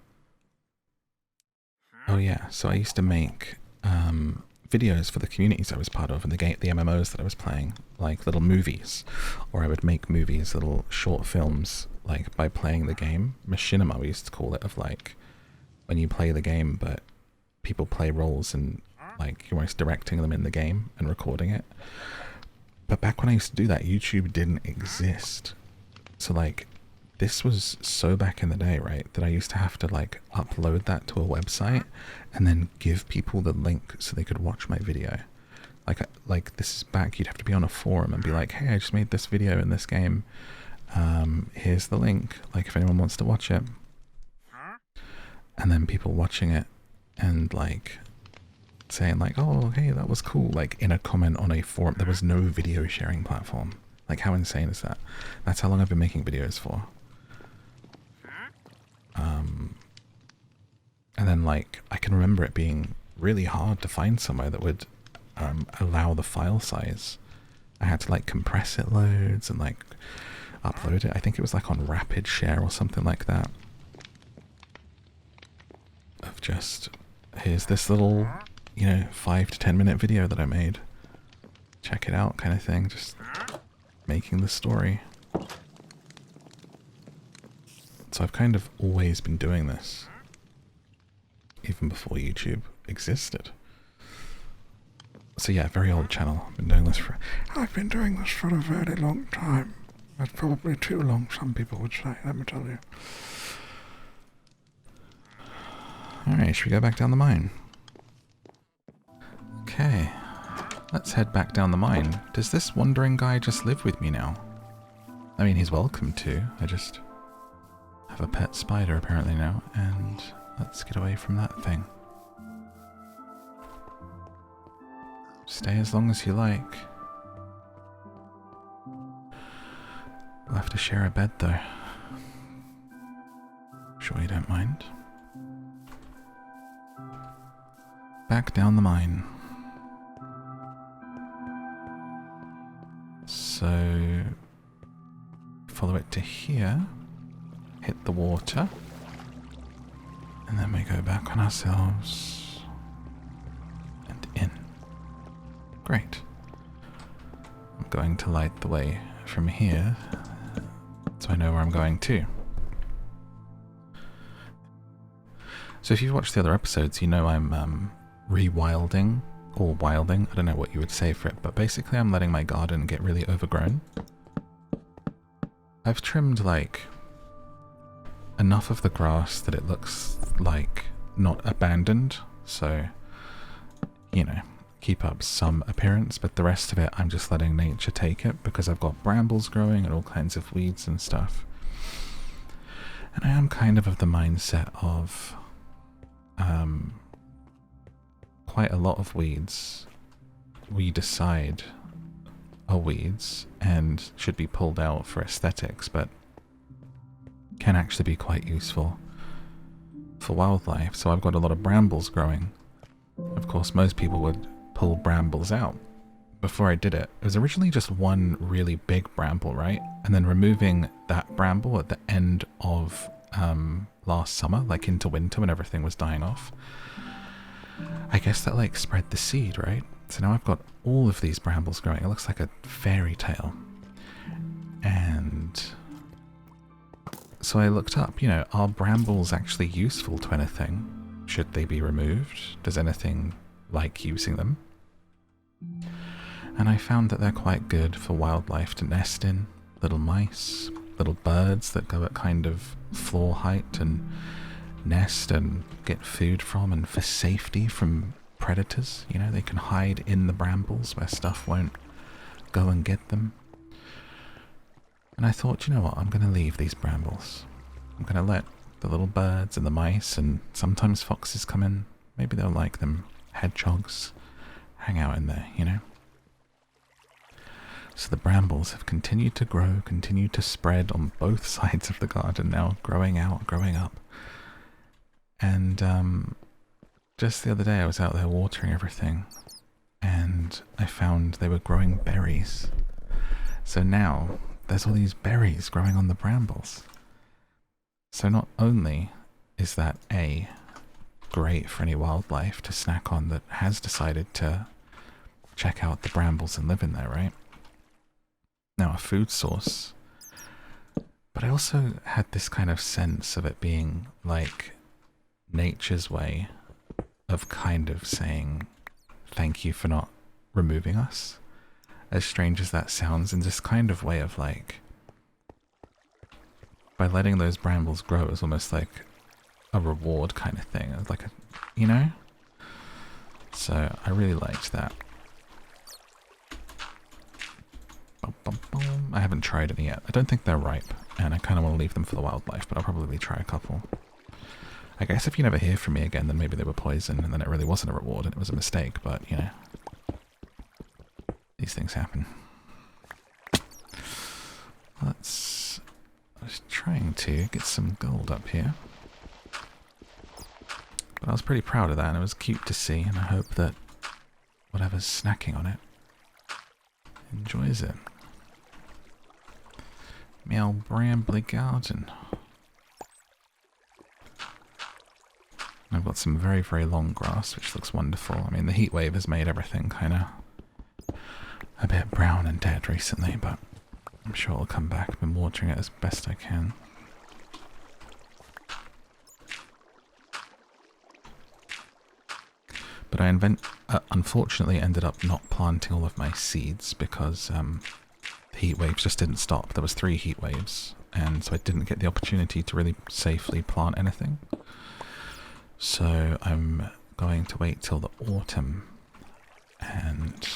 Oh yeah, so I used to make videos for the communities I was part of and the MMOs that I was playing, like little movies, or I would make movies, little short films, like by playing the game. Machinima, we used to call it, of like when you play the game, but people play roles and like you're almost directing them in the game and recording it. But back when I used to do that, YouTube didn't exist. So like, this was so back in the day, right, that I used to have to like upload that to a website and then give people the link so they could watch my video. Like this is back, you'd have to be on a forum and be like, hey, I just made this video in this game. Here's the link, like if anyone wants to watch it. And then people watching it and like saying like, oh, hey, that was cool, like in a comment on a forum. There was no video sharing platform. Like how insane is that? That's how long I've been making videos for. And then like, I can remember it being really hard to find somewhere that would allow the file size. I had to like compress it loads and like upload it. I think it was like on Rapid Share or something like that. Of just, here's this little, 5 to 10 minute video that I made. Check it out kind of thing. Just making the story. So I've kind of always been doing this. Even before YouTube existed. So yeah, very old channel. I've been doing this for a very long time. That's probably too long, some people would say, let me tell you. Alright, should we go back down the mine? Okay. Let's head back down the mine. Does this wandering guy just live with me now? I mean, he's welcome to. I just have a pet spider apparently now, and let's get away from that thing. Stay as long as you like. We'll have to share a bed though. Sure you don't mind. Back down the mine. So follow it to here, hit the water, and then we go back on ourselves and in. Great. I'm going to light the way from here so I know where I'm going to. So if you've watched the other episodes, you know I'm rewilding or wilding. I don't know what you would say for it, but basically I'm letting my garden get really overgrown. I've trimmed like enough of the grass that it looks like not abandoned, so keep up some appearance, but the rest of it I'm just letting nature take it because I've got brambles growing and all kinds of weeds and stuff. And I am kind of the mindset of quite a lot of weeds we decide are weeds and should be pulled out for aesthetics, but can actually be quite useful for wildlife. So I've got a lot of brambles growing. Of course, most people would pull brambles out. Before I did it, it was originally just one really big bramble, right? And then removing that bramble at the end of last summer, like into winter when everything was dying off, I guess that like spread the seed, right? So now I've got all of these brambles growing. It looks like a fairy tale. And so I looked up, are brambles actually useful to anything? Should they be removed? Does anything like using them? And I found that they're quite good for wildlife to nest in. Little mice, little birds that go at kind of floor height and nest and get food from, and for safety from predators. You know, they can hide in the brambles where stuff won't go and get them. And I thought, you know what, I'm going to leave these brambles. I'm going to let the little birds and the mice and sometimes foxes come in. Maybe they'll like them. Hedgehogs hang out in there, you know. So the brambles have continued to grow, continued to spread on both sides of the garden now, growing out, growing up. And just the other day I was out there watering everything and I found they were growing berries. So now there's all these berries growing on the brambles. So not only is that great for any wildlife to snack on that has decided to check out the brambles and live in there, right? Now a food source. But I also had this kind of sense of it being like nature's way of kind of saying thank you for not removing us. As strange as that sounds, in this kind of way of like, by letting those brambles grow is almost like a reward kind of thing, like a, you know? So I really liked that. I haven't tried any yet. I don't think they're ripe, and I kind of want to leave them for the wildlife, but I'll probably try a couple. I guess if you never hear from me again, then maybe they were poison, and then it really wasn't a reward, and it was a mistake, but, you know. These things happen. I was trying to get some gold up here. But I was pretty proud of that, and it was cute to see, and I hope that whatever's snacking on it enjoys it. Meow brambly garden. I've got some very, very long grass, which looks wonderful. I mean, the heat wave has made everything kind of a bit brown and dead recently, but I'm sure it'll come back. I've been watering it as best I can. But I unfortunately ended up not planting all of my seeds because the heat waves just didn't stop. There was 3 heat waves, and so I didn't get the opportunity to really safely plant anything. So I'm going to wait till the autumn, and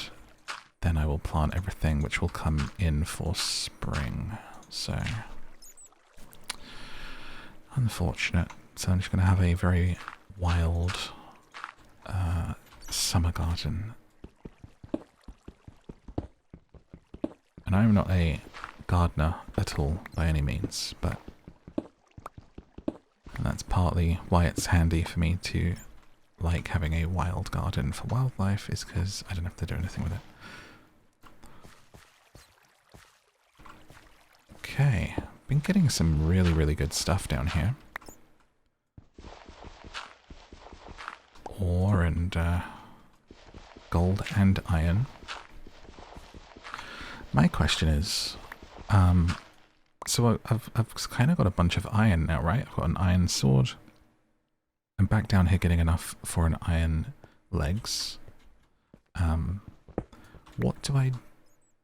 then I will plant everything, which will come in for spring. So unfortunate. So I'm just going to have a very wild summer garden. And I'm not a gardener at all by any means, but and that's partly why it's handy for me to like having a wild garden for wildlife, is because I don't have to do anything with it. Okay, been getting some really, really good stuff down here. Ore and gold and iron. My question is, so I've kind of got a bunch of iron now, right? I've got an iron sword. I'm back down here getting enough for an iron legs. What do I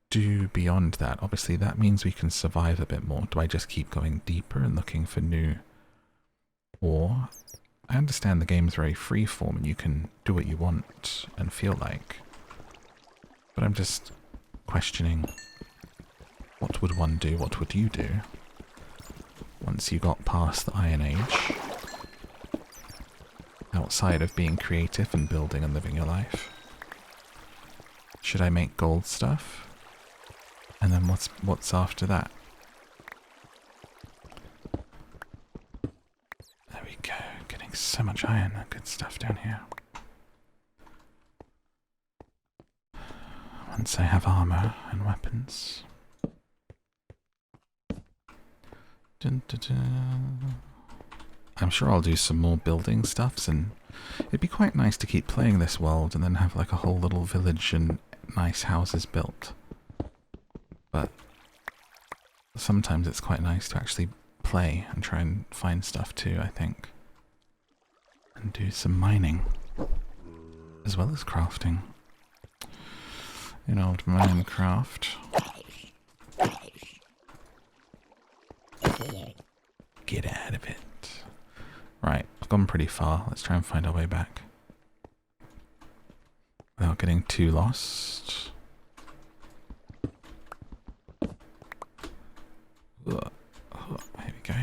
do beyond that? Obviously that means we can survive a bit more. Do I just keep going deeper and looking for new ore? I understand the game's very freeform and you can do what you want and feel like. But I'm just questioning, what would one do? What would you do once you got past the Iron Age? Outside of being creative and building and living your life. Should I make gold stuff? And then what's after that? There we go, getting so much iron and good stuff down here. Once I have armor and weapons. Dun, dun, dun. I'm sure I'll do some more building stuffs, and it'd be quite nice to keep playing this world and then have like a whole little village and nice houses built. But sometimes it's quite nice to actually play and try and find stuff too, I think. and do some mining, as well as crafting. In old Minecraft. Get out of it. Right, I've gone pretty far. Let's try and find our way back. Without getting too lost. Here we go.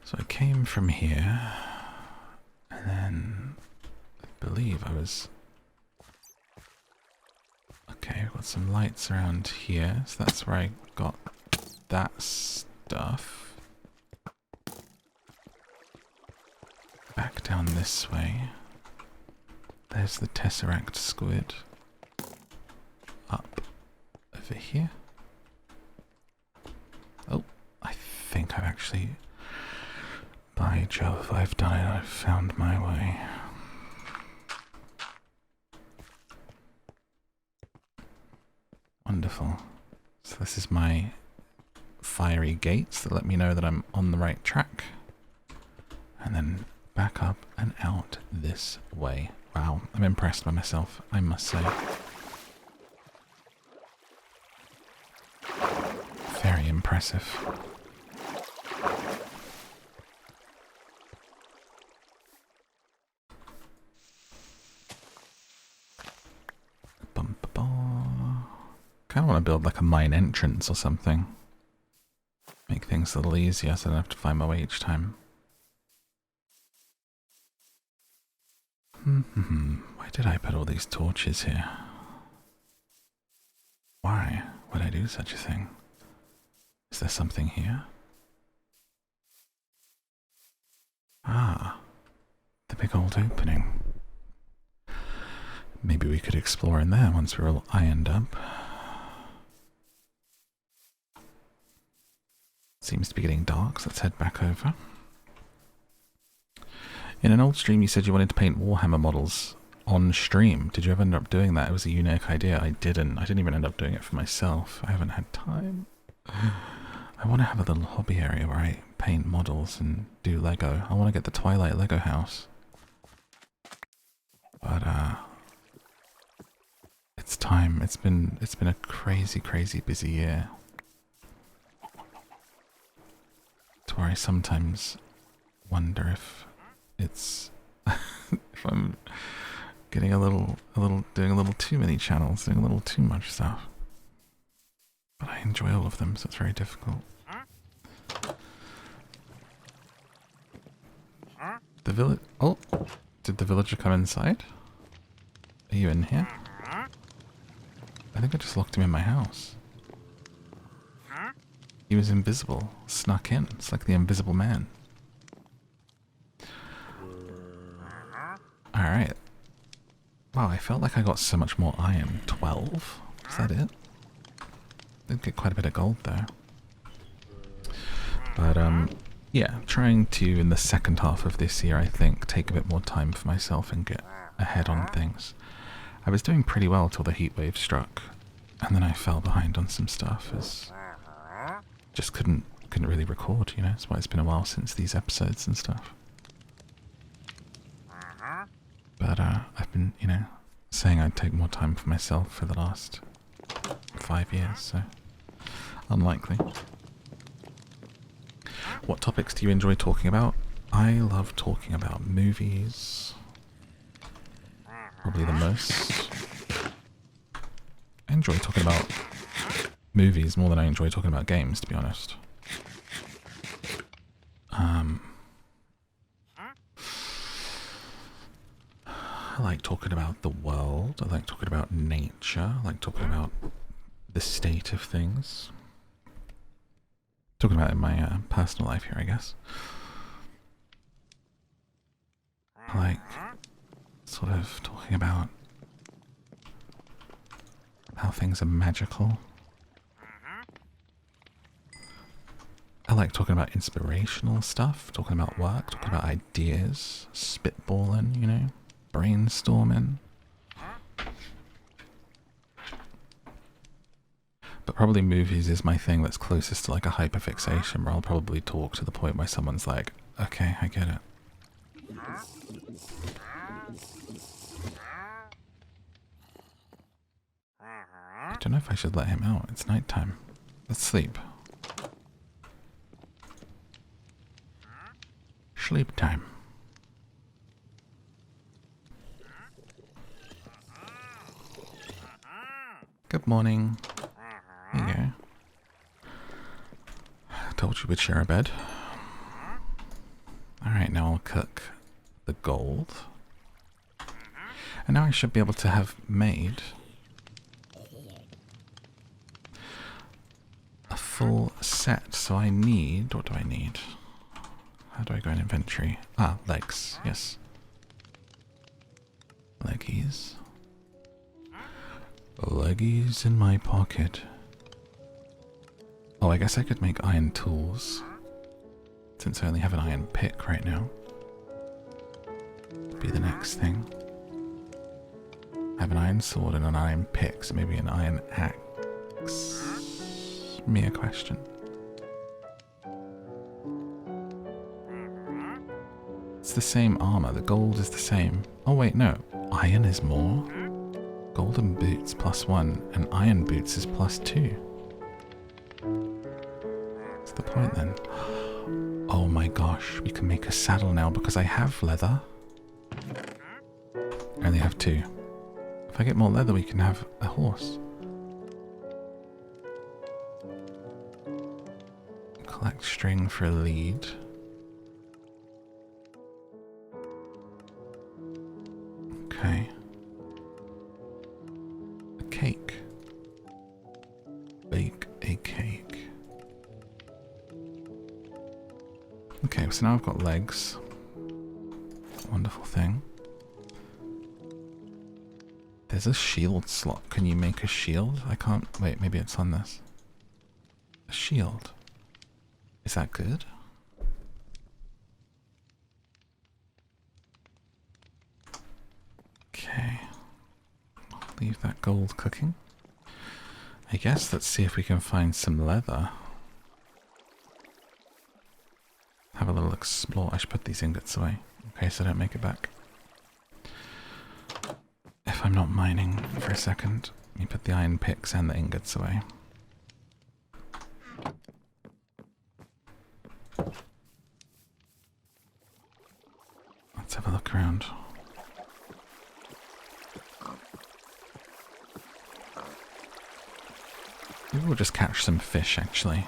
So I came from here, and then I believe I was... Okay, we've got some lights around here, so that's where I got that stuff. Back down this way. There's the Tesseract squid. Up over here. Oh, I think I've actually... By Jove, I've done it. I've found my way. Wonderful. So this is my fiery gates that let me know that I'm on the right track. And then back up and out this way. Wow, I'm impressed by myself, I must say. Very impressive. Kind of want to build like a mine entrance or something. Make things a little easier so I don't have to find my way each time. Why did I put all these torches here? Why would I do such a thing? Is there something here? Ah, the big old opening. Maybe we could explore in there once we're all ironed up. Seems to be getting dark, so let's head back over. In an old stream you said you wanted to paint Warhammer models on stream. Did you ever end up doing that? It was a unique idea. I didn't even end up doing it for myself. I haven't had time. I want to have a little hobby area where I paint models and do Lego. I want to get the Twilight Lego house. But it's time. It's been a crazy busy year. To where I sometimes wonder if it's if I'm getting doing a little too many channels, doing a little too much stuff. But I enjoy all of them, so it's very difficult. The village. Oh, did the villager come inside? Are you in here? I think I just locked him in my house. He was invisible, snuck in. It's like the Invisible Man. Alright. Wow, I felt like I got so much more iron. 12? Is that it? Did get quite a bit of gold though. But yeah, trying to, in the second half of this year, I think, take a bit more time for myself and get ahead on things. I was doing pretty well till the heat wave struck, and then I fell behind on some stuff as just couldn't really record, you know. That's why it's been a while since these episodes and stuff. But I've been, you know, saying I'd take more time for myself for the last 5 years, so unlikely. What topics do you enjoy talking about? I love talking about movies. Probably the most. I enjoy talking about movies more than I enjoy talking about games, to be honest. I like talking about the world. I like talking about nature. I like talking about the state of things. Talking about it in my personal life here, I guess. I like sort of talking about how things are magical. I like talking about inspirational stuff, talking about work, talking about ideas, spitballing, you know, brainstorming. But probably movies is my thing that's closest to like a hyperfixation, where I'll probably talk to the point where someone's like, Okay, I get it. I don't know if I should let him out. It's nighttime. Let's sleep. Sleep time. Good morning. There you go. I told you we'd share a bed. Alright, now I'll cook the gold. And now I should be able to have made a full set. So I need... What do I need? How do I go in inventory? Ah, legs. Yes. Leggies. Leggies in my pocket. Oh, I guess I could make iron tools. Since I only have an iron pick right now. Be the next thing. I have an iron sword and an iron pick, so maybe an iron axe. Me a question. It's the same armor, the gold is the same. Oh wait, no. Iron is more? Golden boots +1 and iron boots is +2. What's the point then? Oh my gosh, we can make a saddle now because I have leather. I only have 2. If I get more leather, we can have a horse. Collect string for a lead. Okay. A cake. Bake a cake. Okay, so now I've got legs. Wonderful thing. There's a shield slot. Can you make a shield? I can't... Wait, maybe it's on this. A shield. Is that good? Okay. Leave that gold cooking. I guess let's see if we can find some leather. Have a little explore. I should put these ingots away in case I don't make it back. If I'm not mining for a second, let me put the iron picks and the ingots away. Let's have a look around. Maybe we'll just catch some fish, actually.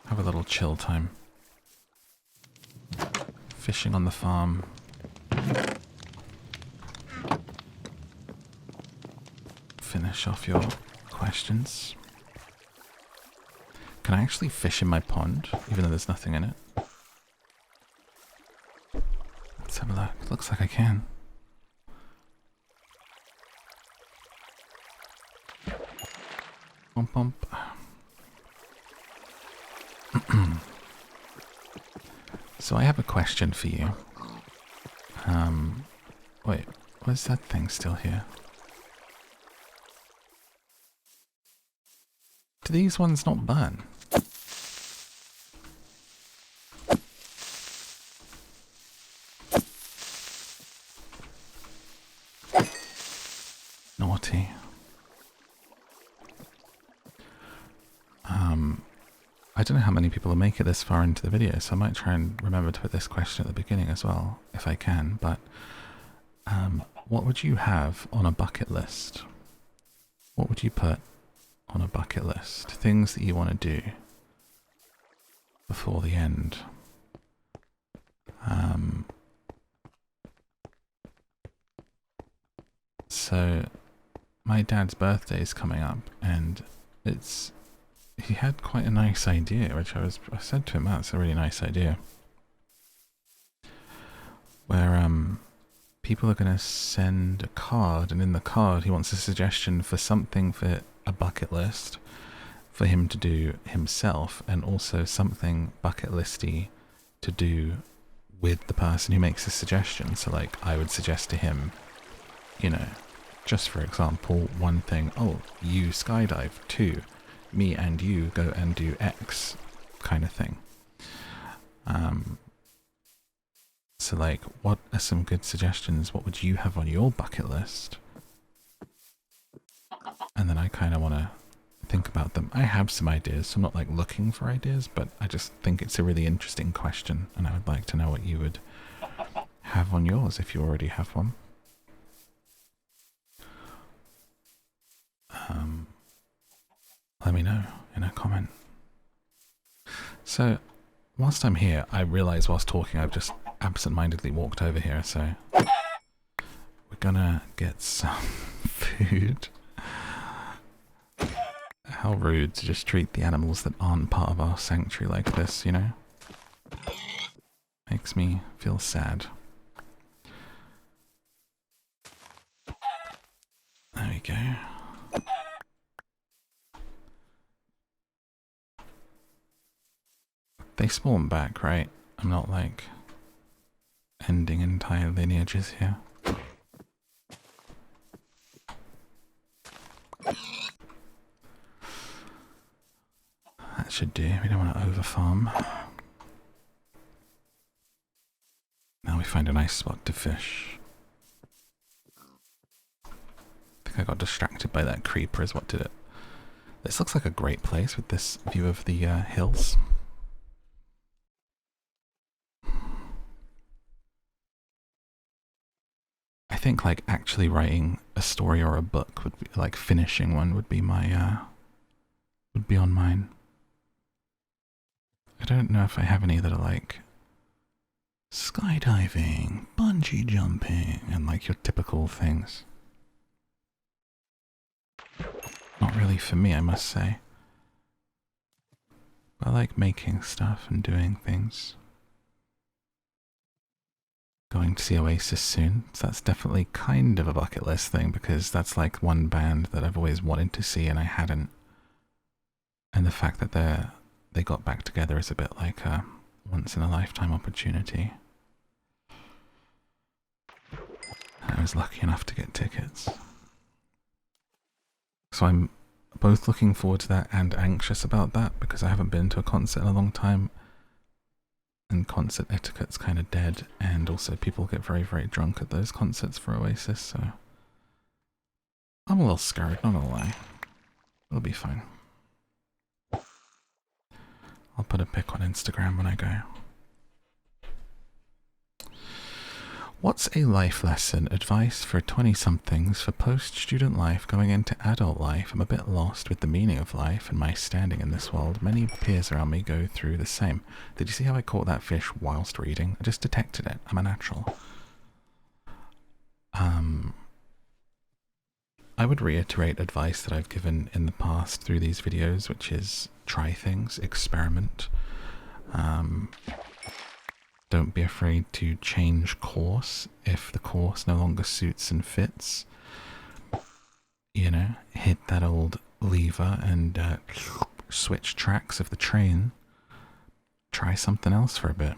Have a little chill time. Fishing on the farm. Finish off your questions. Can I actually fish in my pond, even though there's nothing in it? Let's have a look. Looks like I can. Bump bump. So I have a question for you. Wait, where's that thing still here? Do these ones not burn? Naughty. I don't know how many people will make it this far into the video, so I might try and remember to put this question at the beginning as well, if I can, but what would you have on a bucket list? What would you put on a bucket list? Things that you want to do before the end. So my dad's birthday is coming up, and he had quite a nice idea, which I said to him, that's a really nice idea. Where people are going to send a card, and in the card he wants a suggestion for something for a bucket list for him to do himself, and also something bucket listy to do with the person who makes the suggestion. So like I would suggest to him, you know, just for example, one thing, oh, you skydive, 2, me and you go and do X kind of thing. So like, what are some good suggestions? What would you have on your bucket list? And then I kind of want to think about them. I have some ideas, so I'm not like looking for ideas, but I just think it's a really interesting question, and I would like to know what you would have on yours if you already have one. Let me know in a comment. So, whilst I'm here, I realise whilst talking I've just absent-mindedly walked over here, so we're gonna get some food. How rude to just treat the animals that aren't part of our sanctuary like this, you know? Makes me feel sad. There we go. They spawn back, right? I'm not like ending entire lineages here. That should do. We don't want to overfarm. Now we find a nice spot to fish. I think I got distracted by that creeper is what did it. This looks like a great place with this view of the hills. I think like actually writing a story or a book would be like finishing one would be my would be on mine. I don't know if I have any that are like skydiving, bungee jumping, and like your typical things. Not really for me, I must say. But I like making stuff and doing things. Going to see Oasis soon, so that's definitely kind of a bucket list thing because that's like one band that I've always wanted to see and I hadn't. And the fact that they got back together is a bit like a once in a lifetime opportunity. I was lucky enough to get tickets. So I'm both looking forward to that and anxious about that because I haven't been to a concert in a long time. And concert etiquette's kind of dead, and also people get very, very drunk at those concerts for Oasis, so I'm a little scared, not gonna lie. It'll be fine. I'll put a pic on Instagram when I go. What's a life lesson, advice for 20-somethings for post-student life going into adult life? I'm a bit lost with the meaning of life and my standing in this world. Many peers around me go through the same. Did you see how I caught that fish whilst reading? I just detected it. I'm a natural. I would reiterate advice that I've given in the past through these videos, which is try things, experiment. Don't be afraid to change course if the course no longer suits and fits. You know, hit that old lever and switch tracks of the train. Try something else for a bit.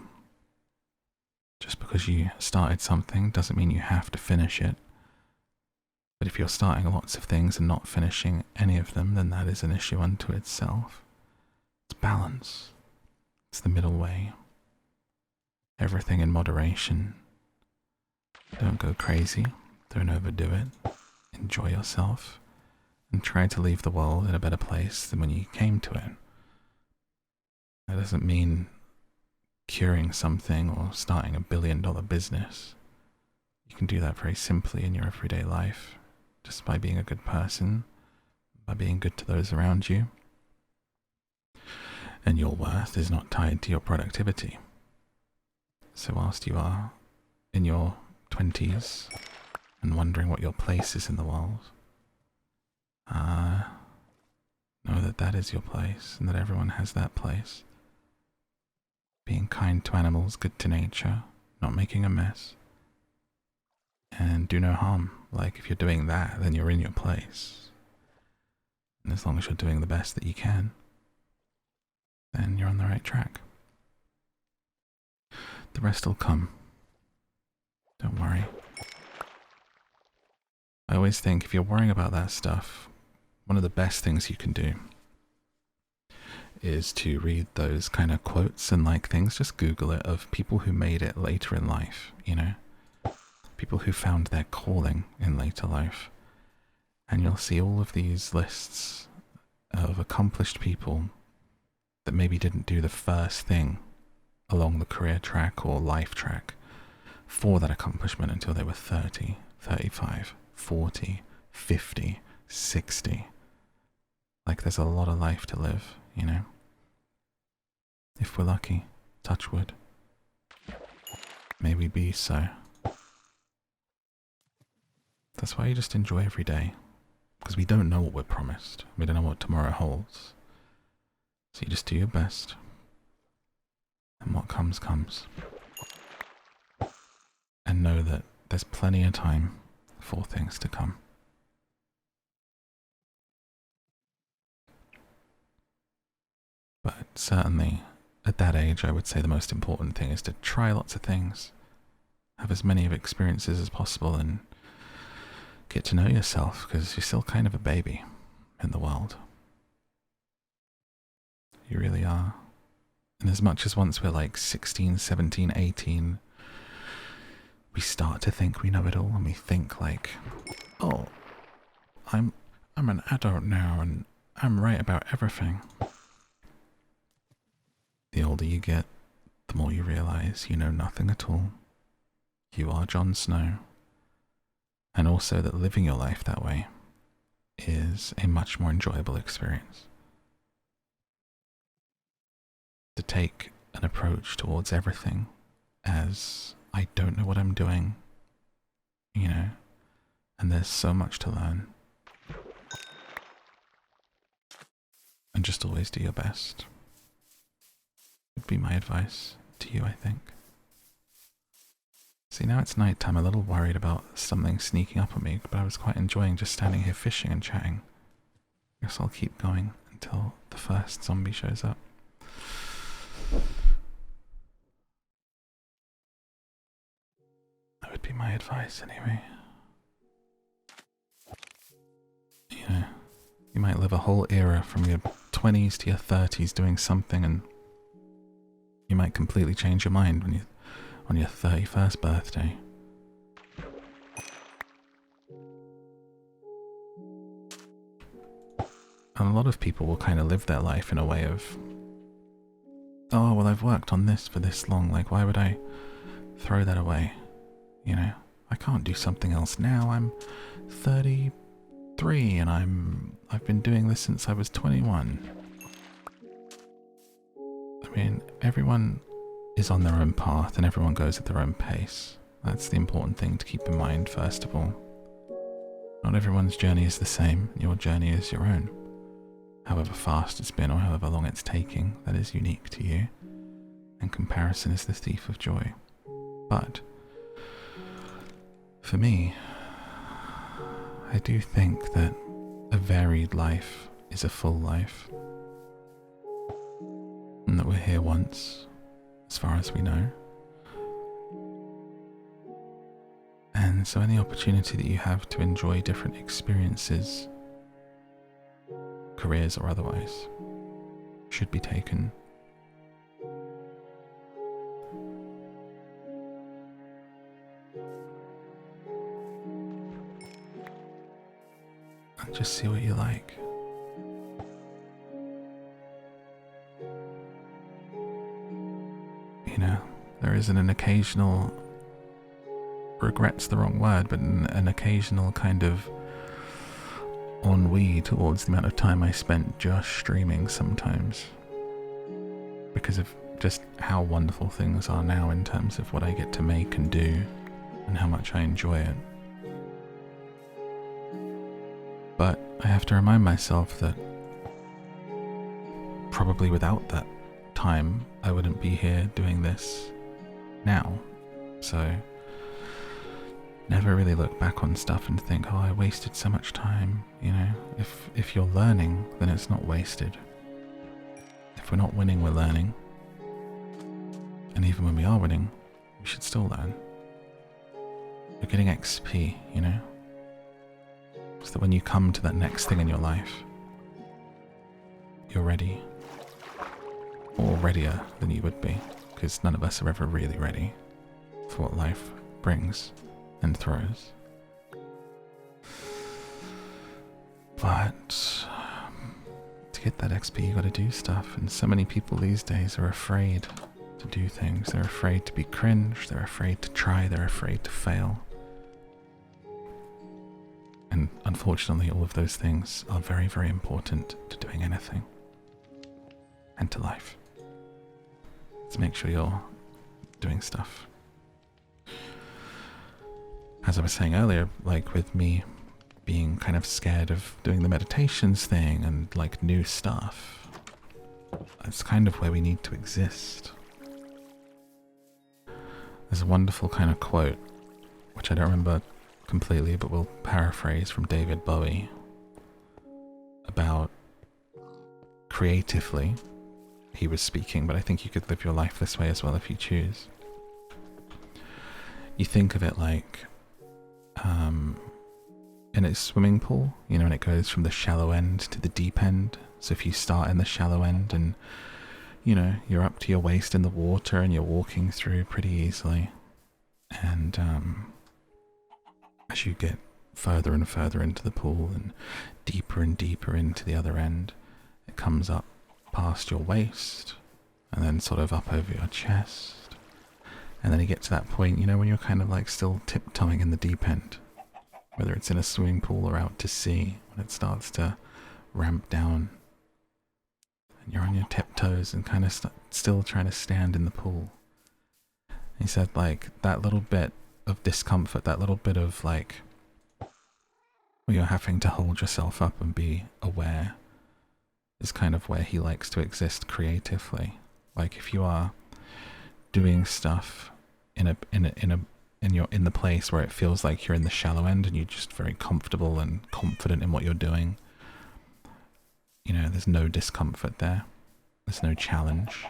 Just because you started something doesn't mean you have to finish it. But if you're starting lots of things and not finishing any of them, then that is an issue unto itself. It's balance. It's the middle way. Everything in moderation. Don't go crazy. Don't overdo it. Enjoy yourself. And try to leave the world in a better place than when you came to it. That doesn't mean curing something or starting $1 billion business. You can do that very simply in your everyday life. Just by being a good person. By being good to those around you. And your worth is not tied to your productivity. So whilst you are in your 20s and wondering what your place is in the world, know that that is your place and that everyone has that place. Being kind to animals, good to nature, not making a mess, and do no harm. Like if you're doing that, then you're in your place. And as long as you're doing the best that you can, then you're on the right track. The rest will come. Don't worry. I always think if you're worrying about that stuff, one of the best things you can do is to read those kind of quotes and like things. Just Google it, of people who made it later in life, you know, people who found their calling in later life. And you'll see all of these lists of accomplished people that maybe didn't do the first thing along the career track or life track for that accomplishment until they were 30, 35, 40, 50, 60. Like, there's a lot of life to live, you know? If we're lucky, touch wood. May we be so. That's why you just enjoy every day. Because we don't know what we're promised. We don't know what tomorrow holds. So you just do your best. And what comes, comes. And know that there's plenty of time for things to come. But certainly, at that age, I would say the most important thing is to try lots of things. Have as many of experiences as possible and get to know yourself, because you're still kind of a baby in the world. You really are. And as much as once we're like 16, 17, 18, we start to think we know it all, and we think like, oh, I'm an adult now and I'm right about everything. The older you get, the more you realize you know nothing at all. You are Jon Snow. And also that living your life that way is a much more enjoyable experience. To take an approach towards everything as, I don't know what I'm doing, you know, and there's so much to learn. And just always do your best. Would be my advice to you, I think. See, now it's night time, a little worried about something sneaking up on me, but I was quite enjoying just standing here fishing and chatting. Guess I'll keep going until the first zombie shows up. That would be my advice anyway. You know, you might live a whole era from your 20s to your 30s doing something, and you might completely change your mind when on your 31st birthday. And a lot of people will kind of live their life in a way of, oh, well, I've worked on this for this long, like, why would I throw that away? You know, I can't do something else now. I'm 33 and I've been doing this since I was 21. I mean, everyone is on their own path and everyone goes at their own pace. That's the important thing to keep in mind, first of all. Not everyone's journey is the same. Your journey is your own. However fast it's been or however long it's taking, that is unique to you. And comparison is the thief of joy. But for me, I do think that a varied life is a full life. And that we're here once, as far as we know. And so any opportunity that you have to enjoy different experiences, careers or otherwise, should be taken. And just see what you like. You know, there isn't an occasional, regret's the wrong word, but an occasional kind of ennui towards the amount of time I spent just streaming sometimes, because of just how wonderful things are now in terms of what I get to make and do and how much I enjoy it. But I have to remind myself that probably without that time I wouldn't be here doing this now. So never really look back on stuff and think, oh, I wasted so much time. You know, if you're learning, then it's not wasted. If we're not winning, we're learning. And even when we are winning, we should still learn. You're getting XP, you know? So that when you come to that next thing in your life, you're ready. or readier than you would be, because none of us are ever really ready for what life brings and throws. But to get that XP, you gotta do stuff, and so many people these days are afraid to do things. They're afraid to be cringe, they're afraid to try, they're afraid to fail. And unfortunately, all of those things are very, very important to doing anything and to life. So make sure you're doing stuff. As I was saying earlier, like with me being kind of scared of doing the meditations thing and like new stuff, that's kind of where we need to exist. There's a wonderful kind of quote, which I don't remember completely, but we'll paraphrase, from David Bowie, about creatively he was speaking, but I think you could live your life this way as well if you choose. You think of it like in a swimming pool, you know, and it goes from the shallow end to the deep end. So if you start in the shallow end and, you know, you're up to your waist in the water and you're walking through pretty easily, and as you get further and further into the pool and deeper into the other end, it comes up past your waist and then sort of up over your chest, and then you get to that point, you know, when you're kind of like still tiptoeing in the deep end, whether it's in a swimming pool or out to sea, when it starts to ramp down and you're on your tiptoes and kind of still trying to stand in the pool. He said like that little bit of discomfort, that little bit of like where you're having to hold yourself up and be aware, is kind of where he likes to exist creatively. Like if you are doing stuff in the place where it feels like you're in the shallow end and you're just very comfortable and confident in what you're doing, you know, there's no discomfort there, there's no challenge,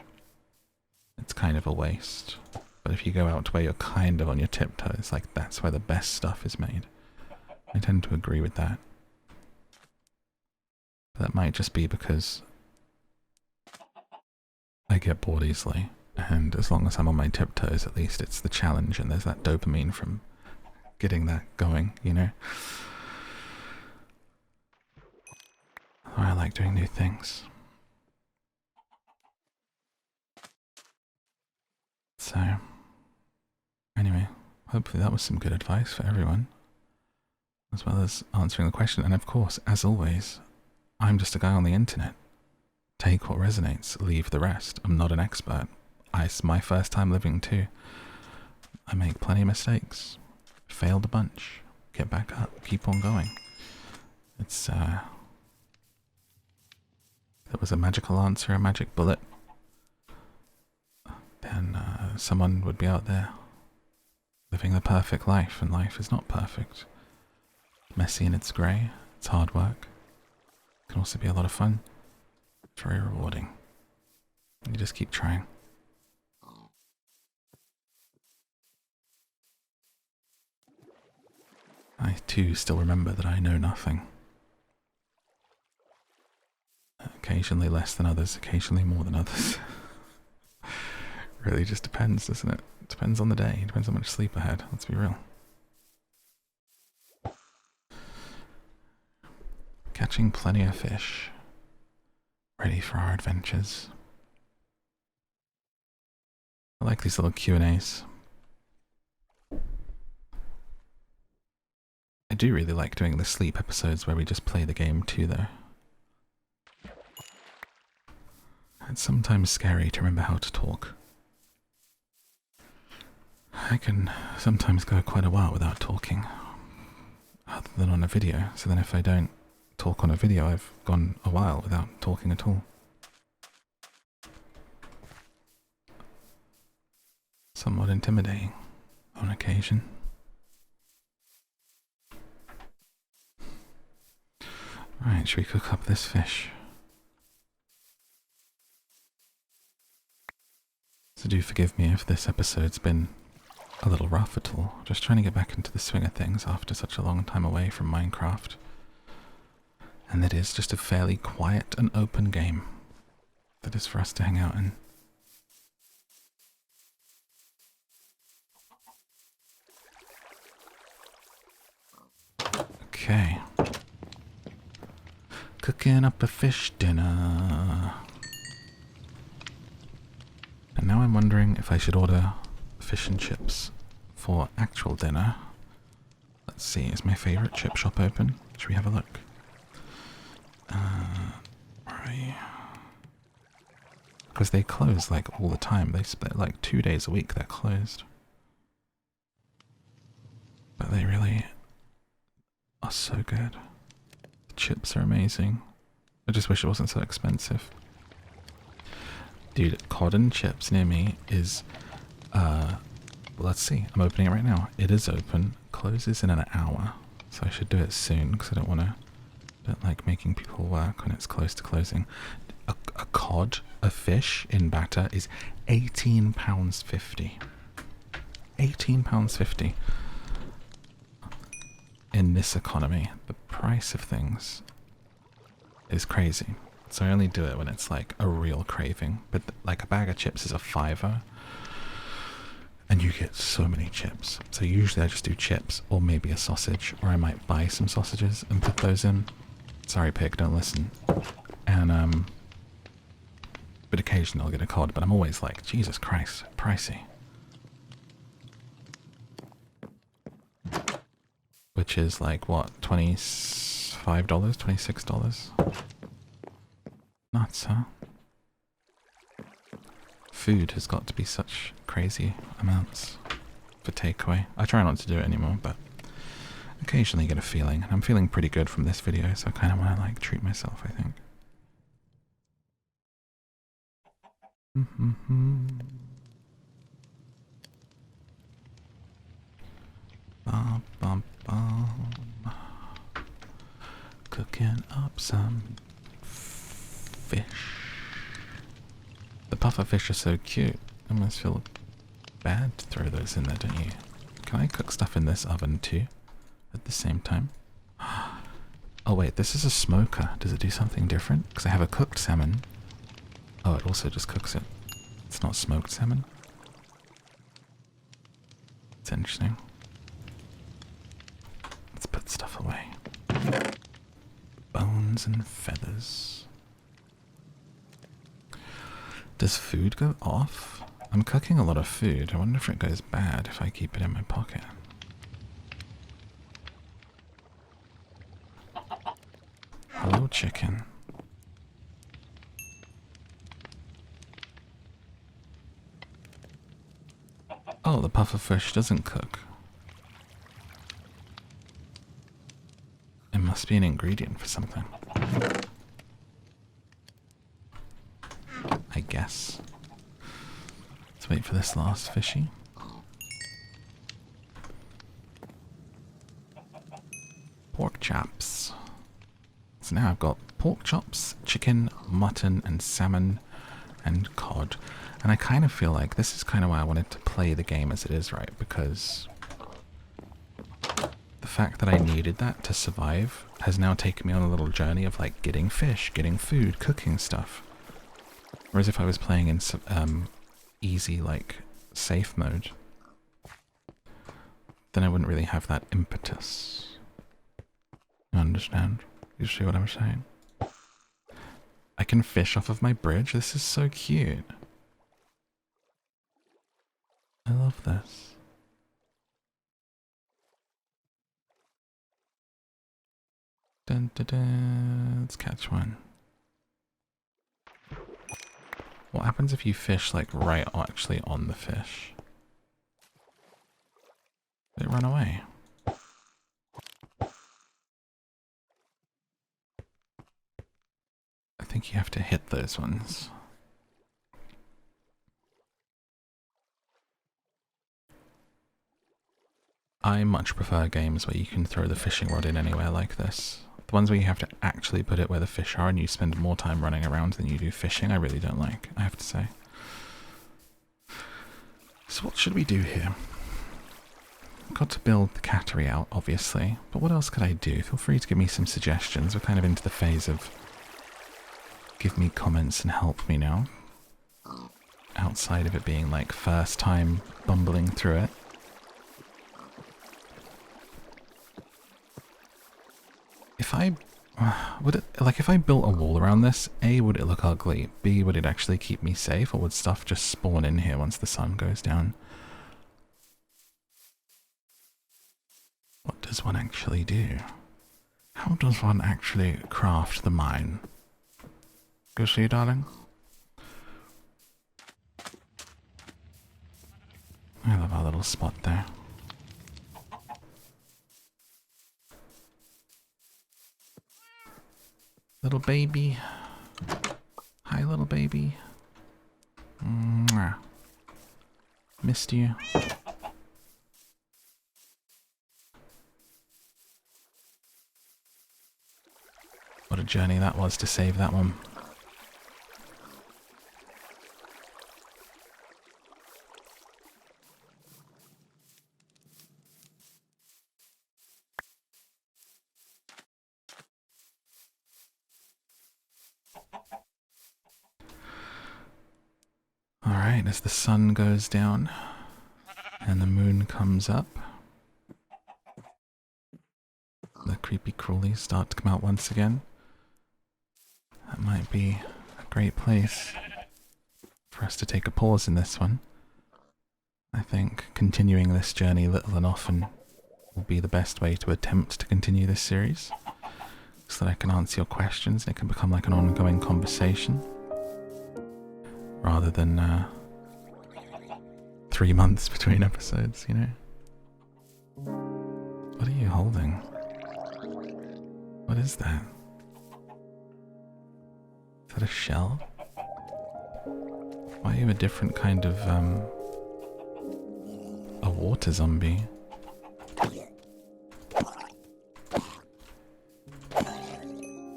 it's kind of a waste. But if you go out to where you're kind of on your tiptoes, like that's where the best stuff is made. I tend to agree with that. But that might just be because I get bored easily, and as long as I'm on my tiptoes, at least it's the challenge and there's that dopamine from getting that going, you know? I like doing new things. So, anyway, hopefully that was some good advice for everyone, as well as answering the question. And of course, as always, I'm just a guy on the internet. Take what resonates, leave the rest. I'm not an expert. It's my first time living too. I make plenty of mistakes. Failed a bunch. Get back up. Keep on going. It's, there was a magical answer, a magic bullet, then someone would be out there living the perfect life, and life is not perfect. Messy and it's grey. It's hard work. It can also be a lot of fun. It's very rewarding. You just keep trying. I too still remember that I know nothing. Occasionally less than others, occasionally more than others. Really just depends, doesn't it? Depends on the day, depends how much sleep I had, let's be real. Catching plenty of fish. Ready for our adventures. I like these little Q&As. I do really like doing the sleep episodes where we just play the game too, though. It's sometimes scary to remember how to talk. I can sometimes go quite a while without talking, other than on a video, so then if I don't talk on a video, I've gone a while without talking at all. Somewhat intimidating on occasion. Alright, should we cook up this fish? So do forgive me if this episode's been a little rough at all. Just trying to get back into the swing of things after such a long time away from Minecraft. And it is just a fairly quiet and open game. that is for us to hang out in. Okay. Cooking up a fish dinner. And now I'm wondering if I should order fish and chips for actual dinner. Let's see, is my favourite chip shop open? Should we have a look? Right. Because they close like all the time. They split like 2 days a week, they're closed. But they really are so good. The chips are amazing. I just wish it wasn't so expensive. Dude, cod and chips near me is, let's see, I'm opening it right now. It is open, closes in an hour, so I should do it soon because I don't like making people work when it's close to closing. A cod, a fish in batter is £18.50. £18.50. In this economy, the price of things is crazy. So I only do it when it's like a real craving. But like a bag of chips is a £5. And you get so many chips. So usually I just do chips or maybe a sausage. Or I might buy some sausages and put those in. Sorry pig, don't listen. And but occasionally I'll get a cod. But I'm always like, Jesus Christ, pricey. Which is like what, $25, $26? Nuts, huh? Food has got to be such crazy amounts for takeaway. I try not to do it anymore, but occasionally get a feeling. And I'm feeling pretty good from this video, so I kind of want to like treat myself, I think. Bum, bum, bum. Cooking up some fish. The puffer fish are so cute. I almost feel bad to throw those in there, don't you? Can I cook stuff in this oven too? At the same time? Oh wait, this is a smoker. Does it do something different? Because I have a cooked salmon. Oh, it also just cooks it. It's not smoked salmon. It's interesting. Let's put stuff away. Bones and feathers. Does food go off? I'm cooking a lot of food. I wonder if it goes bad if I keep it in my pocket. Hello, chicken. Oh, the puffer fish doesn't cook. It must be an ingredient for something. I guess. Let's wait for this last fishy. Pork chops. So now I've got pork chops, chicken, mutton, and salmon, and cod. And I kind of feel like this is kind of why I wanted to play the game as it is, right? Because the fact that I needed that to survive has now taken me on a little journey of like getting fish, getting food, cooking stuff. Whereas if I was playing in easy, like, safe mode, then I wouldn't really have that impetus. You understand? You see what I'm saying? I can fish off of my bridge? This is so cute. I love this. Dun, dun, dun. Let's catch one. What happens if you fish like right actually on the fish? Did it run away? I think you have to hit those ones. I much prefer games where you can throw the fishing rod in anywhere like this. The ones where you have to actually put it where the fish are and you spend more time running around than you do fishing, I really don't like, I have to say. So what should we do here? Got to build the cattery out, obviously, but what else could I do? Feel free to give me some suggestions. We're kind of into the phase of give me comments and help me now. Outside of it being like first time bumbling through it. If I if I built a wall around this, A, would it look ugly? B, would it actually keep me safe, or would stuff just spawn in here once the sun goes down? What does one actually do? How does one actually craft the mine? Go see, darling. I love our little spot there. Little baby. Hi, little baby. Mwah. Missed you. What a journey that was to save that one. Alright, as the sun goes down and the moon comes up, the creepy crawlies start to come out once again. That might be a great place for us to take a pause in this one. I think continuing this journey little and often will be the best way to attempt to continue this series, so that I can answer your questions and it can become like an ongoing conversation, rather than 3 months between episodes, you know? What are you holding? What is that? Is that a shell? Why are you a different kind of, a water zombie?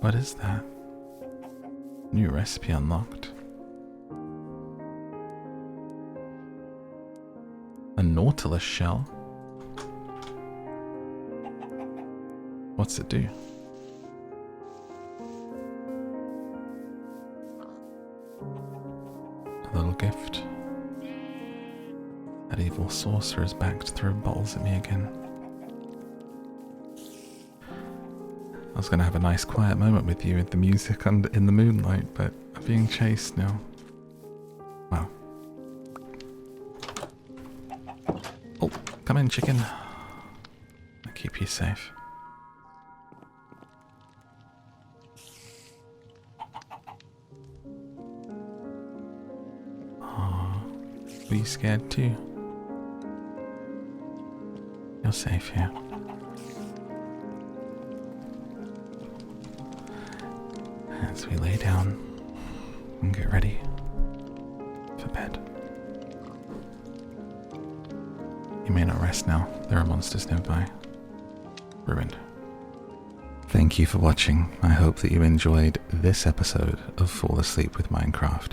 What is that? New recipe unlocked. A nautilus shell? What's it do? A little gift. That evil sorcerer is back to throw bottles at me again. I was going to have a nice quiet moment with you with the music and in the moonlight, but I'm being chased now. Wow. Oh, come in, chicken. I'll keep you safe. Aww. Were you scared too? You're safe here. As we lay down and get ready for bed. You may not rest now, there are monsters nearby. Ruined. Thank you for watching. I hope that you enjoyed this episode of Fall Asleep with Minecraft.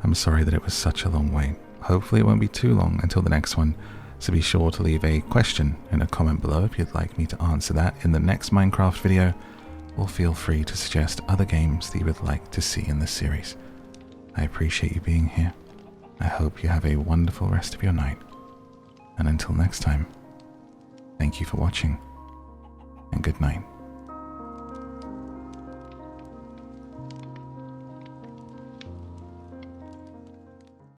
I'm sorry that it was such a long wait. Hopefully it won't be too long until the next one, so be sure to leave a question in a comment below if you'd like me to answer that in the next Minecraft video, or feel free to suggest other games that you would like to see in this series. I appreciate you being here. I hope you have a wonderful rest of your night. And until next time, thank you for watching, and good night.